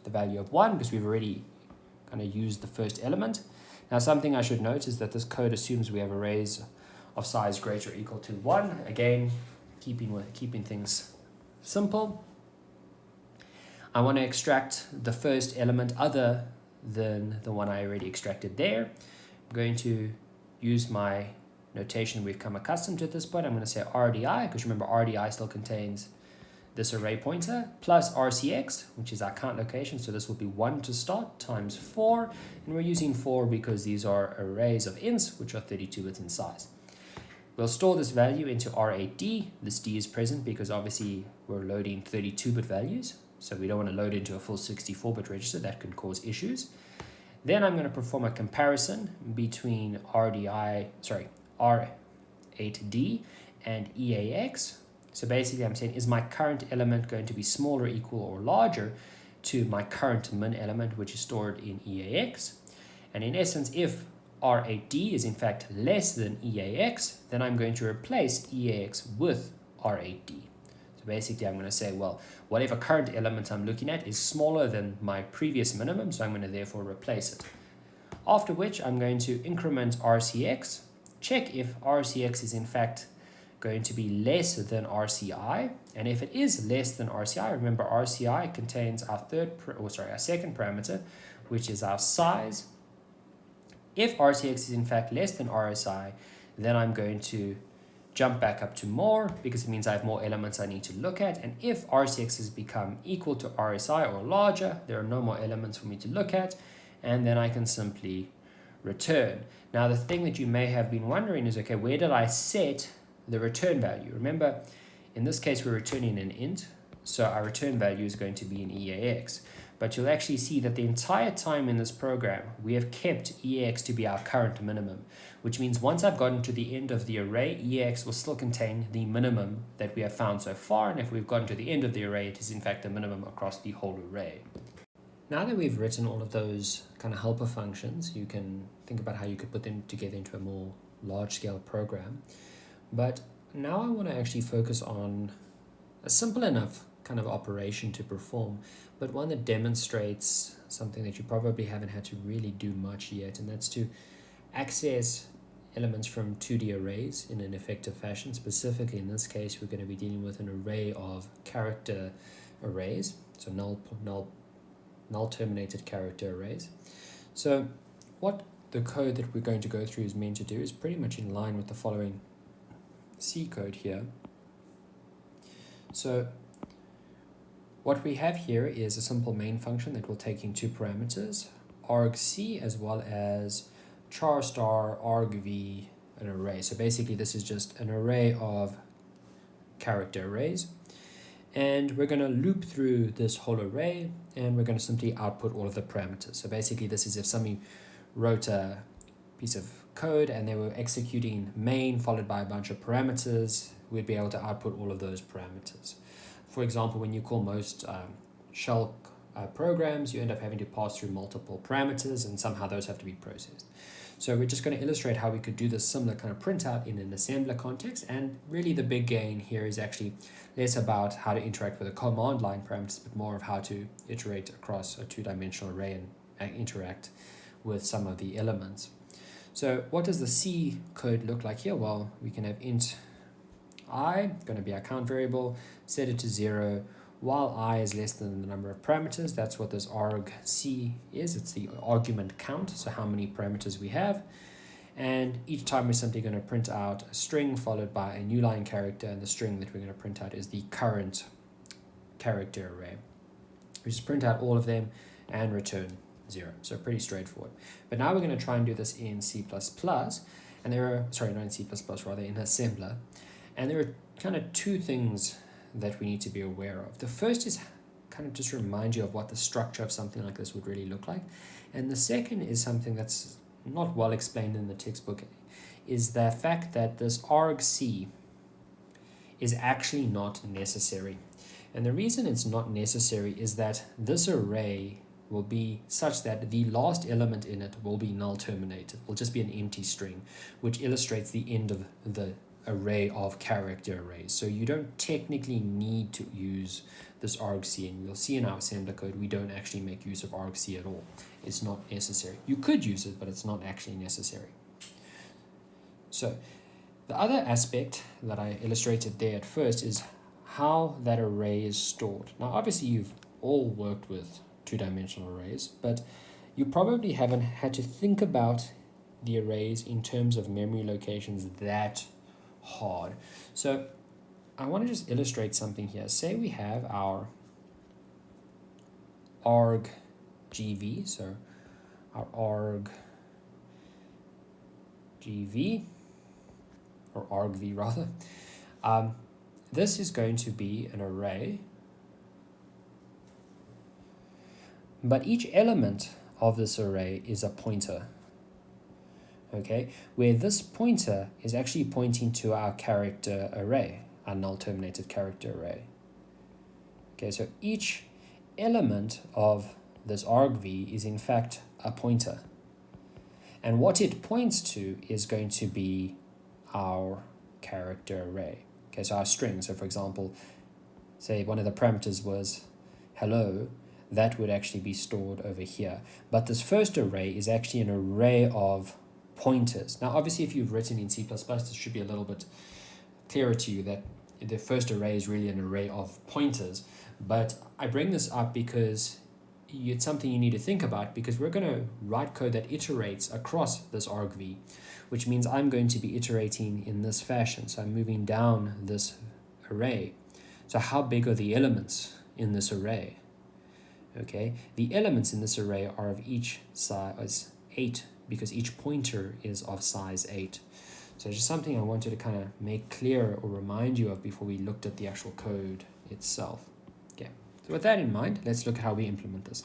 the value of 1 because we've already kind of use the first element. Now something I should note is that this code assumes we have arrays of size greater or equal to 1. Again, keeping things simple. I want to extract the first element other than the one I already extracted there. I'm going to use my notation we've come accustomed to at this point. I'm going to say RDI, because remember RDI still contains this array pointer, plus RCX, which is our count location. So this will be 1 to start times 4. And we're using 4 because these are arrays of ints, which are 32 bits in size. We'll store this value into R8D. This D is present because obviously we're loading 32-bit values. So we don't want to load into a full 64-bit register. That can cause issues. Then I'm going to perform a comparison between R8D and EAX. So basically I'm saying, is my current element going to be smaller, equal, or larger to my current min element, which is stored in EAX? And in essence, if R8D is in fact less than EAX, then I'm going to replace EAX with R8D. So basically I'm going to say, well, whatever current element I'm looking at is smaller than my previous minimum, so I'm going to therefore replace it. After which I'm going to increment RCX, check if RCX is in fact going to be less than RCI, and if it is less than RCI, remember RCI contains our second parameter, which is our size. If RCX is in fact less than RSI, then I'm going to jump back up to more because it means I have more elements I need to look at. And if RCX has become equal to RSI or larger, there are no more elements for me to look at, and then I can simply return. Now the thing that you may have been wondering is, okay, where did I set the return value? Remember, in this case we're returning an int, so our return value is going to be in EAX. But you'll actually see that the entire time in this program we have kept EAX to be our current minimum, which means once I've gotten to the end of the array, EAX will still contain the minimum that we have found so far, and if we've gotten to the end of the array, it is in fact the minimum across the whole array. Now that we've written all of those kind of helper functions, you can think about how you could put them together into a more large-scale program. But now I want to actually focus on a simple enough kind of operation to perform, but one that demonstrates something that you probably haven't had to really do much yet, and that's to access elements from 2D arrays in an effective fashion. Specifically in this case, we're going to be dealing with an array of character arrays, so null terminated character arrays. So what the code that we're going to go through is meant to do is pretty much in line with the following C code here. So what we have here is a simple main function that will take in two parameters, argc as well as char star argv, an array. So basically this is just an array of character arrays, and we're going to loop through this whole array and we're going to simply output all of the parameters. So basically this is if somebody wrote a piece of code and they were executing main followed by a bunch of parameters, we'd be able to output all of those parameters. For example, when you call most shell programs, you end up having to pass through multiple parameters and somehow those have to be processed. So we're just going to illustrate how we could do this similar kind of printout in an assembler context, and really the big gain here is actually less about how to interact with the command line parameters, but more of how to iterate across a two-dimensional array and interact with some of the elements. So what does the C code look like here? Well, we can have int I, going to be our count variable, set it to 0, while I is less than the number of parameters, that's what this argc is. It's the argument count, so how many parameters we have. And each time we're simply going to print out a string followed by a new line character, and the string that we're going to print out is the current character array. We just print out all of them and return 0. So pretty straightforward. But now we're going to try and do this in C++, and there are, sorry, not in C++, rather in assembler. And there are kind of two things that we need to be aware of. The first is kind of just remind you of what the structure of something like this would really look like. And the second is something that's not well explained in the textbook, is the fact that this argc is actually not necessary. And the reason it's not necessary is that this array will be such that the last element in it will be null terminated. It will just be an empty string, which illustrates the end of the array of character arrays. So you don't technically need to use this argc, and you'll see in our assembler code we don't actually make use of argc at all. It's not necessary. You could use it, but it's not actually necessary. So the other aspect that I illustrated there at first is how that array is stored. Now obviously you've all worked with two-dimensional arrays, but you probably haven't had to think about the arrays in terms of memory locations that hard. So I want to just illustrate something here. Say we have our argv, so our argv, or argv rather. This is going to be an array, but each element of this array is a pointer. Okay, where this pointer is actually pointing to our character array, our null terminated character array. Okay, so each element of this argv is in fact a pointer. And what it points to is going to be our character array. Okay, so our string. So for example, say one of the parameters was hello, that would actually be stored over here. But this first array is actually an array of pointers. Now obviously if you've written in C++, this should be a little bit clearer to you that the first array is really an array of pointers. But I bring this up because it's something you need to think about, because we're going to write code that iterates across this argv, which means I'm going to be iterating in this fashion. So I'm moving down this array. So how big are the elements in this array? Okay, the elements in this array are of each size 8, because each pointer is of size 8. So it's just something I wanted to kind of make clear or remind you of before we looked at the actual code itself. Okay, so with that in mind, let's look at how we implement this.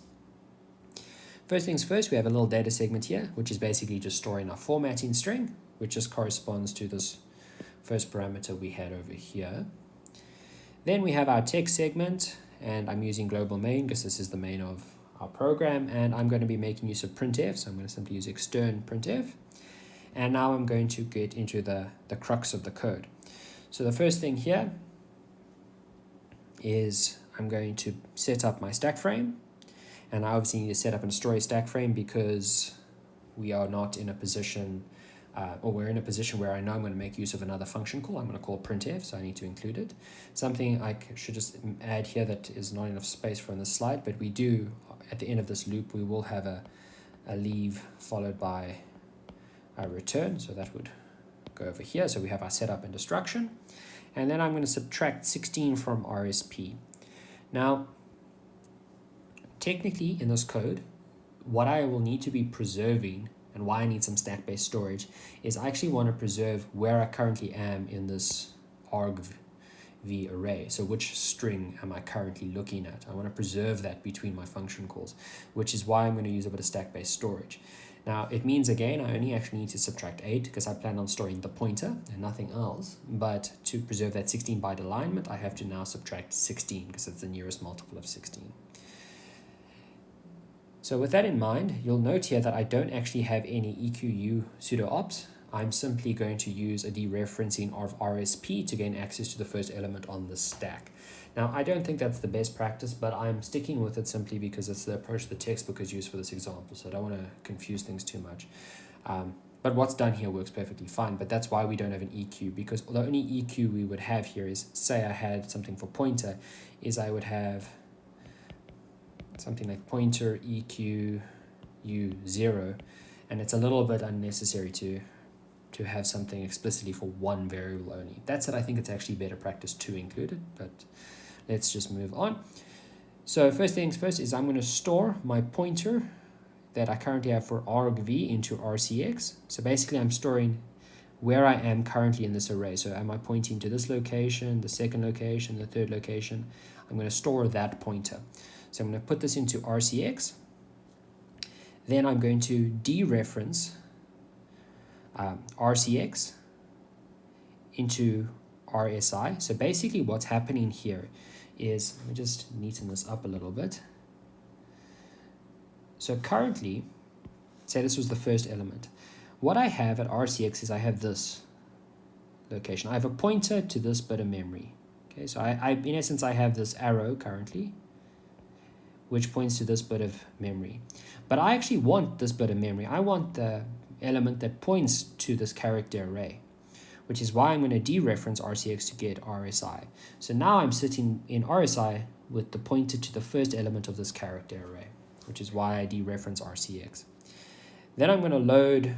First things first, we have a little data segment here, which is basically just storing our formatting string, which just corresponds to this first parameter we had over here. Then we have our text segment, and I'm using global main because this is the main of our program, and I'm going to be making use of printf, so I'm going to simply use extern printf. And now I'm going to get into the crux of the code. So the first thing here is I'm going to set up my stack frame, and I obviously need to set up and store a stack frame because we are not in a position, or we're in a position where I know I'm going to make use of another function call. I'm going to call printf, so I need to include it. Something I should just add here that is not enough space for in this slide, but we do, at the end of this loop, we will have a leave followed by a return, so that would go over here. So we have our setup and destruction, and then I'm going to subtract 16 from RSP. Now, technically in this code, what I will need to be preserving and why I need some stack-based storage is I actually want to preserve where I currently am in this argv array. So which string am I currently looking at? I want to preserve that between my function calls, which is why I'm going to use a bit of stack-based storage. Now, it means, again, I only actually need to subtract 8 because I plan on storing the pointer and nothing else. But to preserve that 16-byte alignment, I have to now subtract 16 because it's the nearest multiple of 16. So with that in mind, you'll note here that I don't actually have any EQU pseudo-ops. I'm simply going to use a dereferencing of RSP to gain access to the first element on the stack. Now, I don't think that's the best practice, but I'm sticking with it simply because it's the approach the textbook is used for this example, so I don't want to confuse things too much. But what's done here works perfectly fine, but that's why we don't have an EQ, because the only EQ we would have here is, say I had something for pointer, is I would have something like pointer EQ U0, and it's a little bit unnecessary to have something explicitly for one variable only. That said, I think it's actually better practice to include it, but let's just move on. So first things first is I'm going to store my pointer that I currently have for argv into RCX. So basically I'm storing where I am currently in this array. So am I pointing to this location, the second location, the third location? I'm going to store that pointer. So I'm going to put this into RCX. Then I'm going to dereference RCX into RSI. So basically what's happening here is, let me just neaten this up a little bit. So currently, say this was the first element. What I have at RCX is I have this location. I have a pointer to this bit of memory. Okay, so I in essence, I have this arrow currently, which points to this bit of memory. But I actually want this bit of memory. I want the element that points to this character array, which is why I'm going to dereference RCX to get RSI. So now I'm sitting in RSI with the pointer to the first element of this character array, which is why I dereference RCX. Then I'm going to load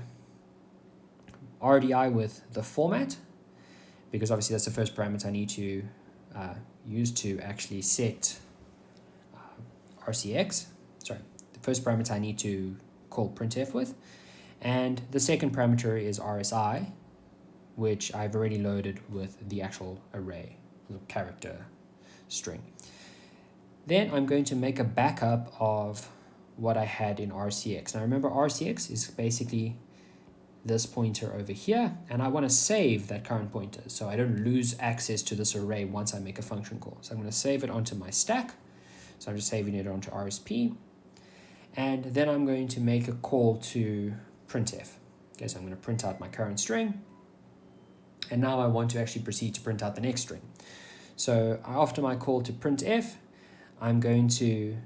RDI with the format, because obviously that's the first parameter I need to use to actually set RCX. Sorry, the first parameter I need to call printf with. And the second parameter is RSI, which I've already loaded with the actual array, the character string. Then I'm going to make a backup of what I had in RCX. Now remember, RCX is basically this pointer over here, and I want to save that current pointer so I don't lose access to this array once I make a function call. So I'm going to save it onto my stack. So I'm just saving it onto RSP. And then I'm going to make a call to printf. Okay, so I'm going to print out my current string. And now I want to actually proceed to print out the next string. So after my call to printf, I'm going to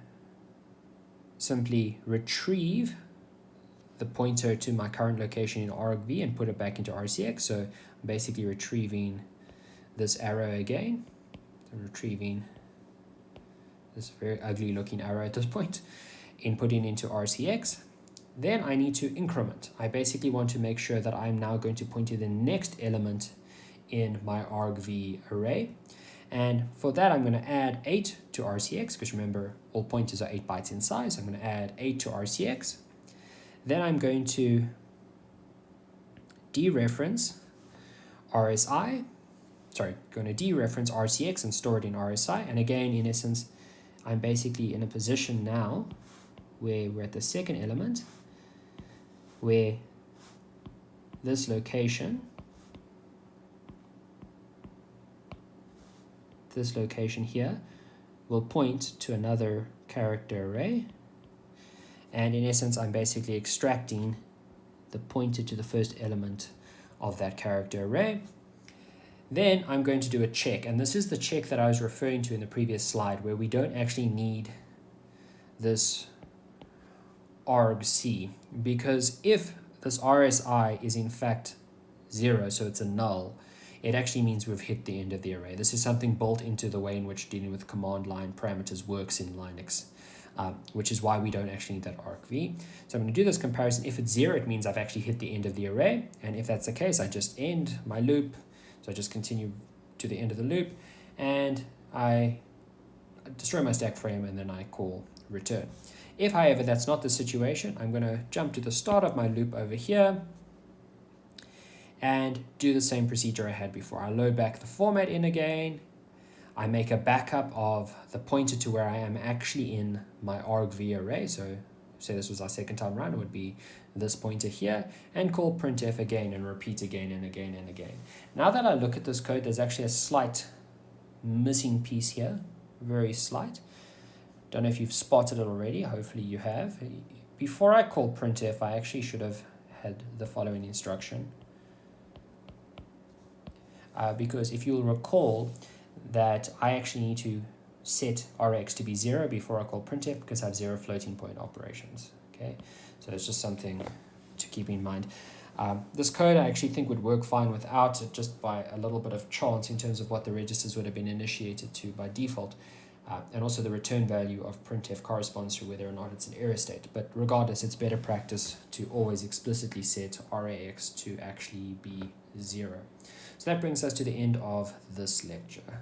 simply retrieve the pointer to my current location in argv and put it back into RCX. So I'm basically retrieving this arrow again. So retrieving this very ugly looking arrow at this point, inputting into RCX. Then I need to increment. I basically want to make sure that I'm now going to point to the next element in my argv array. And for that, I'm going to add 8 to RCX, because remember, all pointers are 8 bytes in size. I'm going to add 8 to RCX. Then I'm going to dereference RSI. Sorry, going to dereference RCX and store it in RSI. And again, in essence, I'm basically in a position now where we're at the second element, where this location here will point to another character array. And in essence, I'm basically extracting the pointer to the first element of that character array. Then I'm going to do a check, and this is the check that I was referring to in the previous slide, where we don't actually need this argc, because if this RSI is in fact 0, so it's a null, it actually means we've hit the end of the array. This is something built into the way in which dealing with command line parameters works in Linux, which is why we don't actually need that argv. So I'm going to do this comparison. If it's 0, it means I've actually hit the end of the array, and if that's the case, I just end my loop. So I just continue to the end of the loop, and I destroy my stack frame, and then I call return. If, however, that's not the situation, I'm going to jump to the start of my loop over here and do the same procedure I had before. I load back the format in again. I make a backup of the pointer to where I am actually in my argv array. So say this was our second time around, it would be this pointer here, and call printf again and repeat again and again and again. Now that I look at this code, there's actually a slight missing piece here, very slight. Don't know if you've spotted it already, hopefully you have. Before I call printf, I actually should have had the following instruction. Because if you'll recall that I actually need to set Rx to be 0 before I call printf, because I have 0 floating point operations. Okay, so it's just something to keep in mind. This code I actually think would work fine without it, just by a little bit of chance in terms of what the registers would have been initiated to by default. And also the return value of printf corresponds to whether or not it's an error state. But regardless, it's better practice to always explicitly set RAX to actually be 0. So that brings us to the end of this lecture.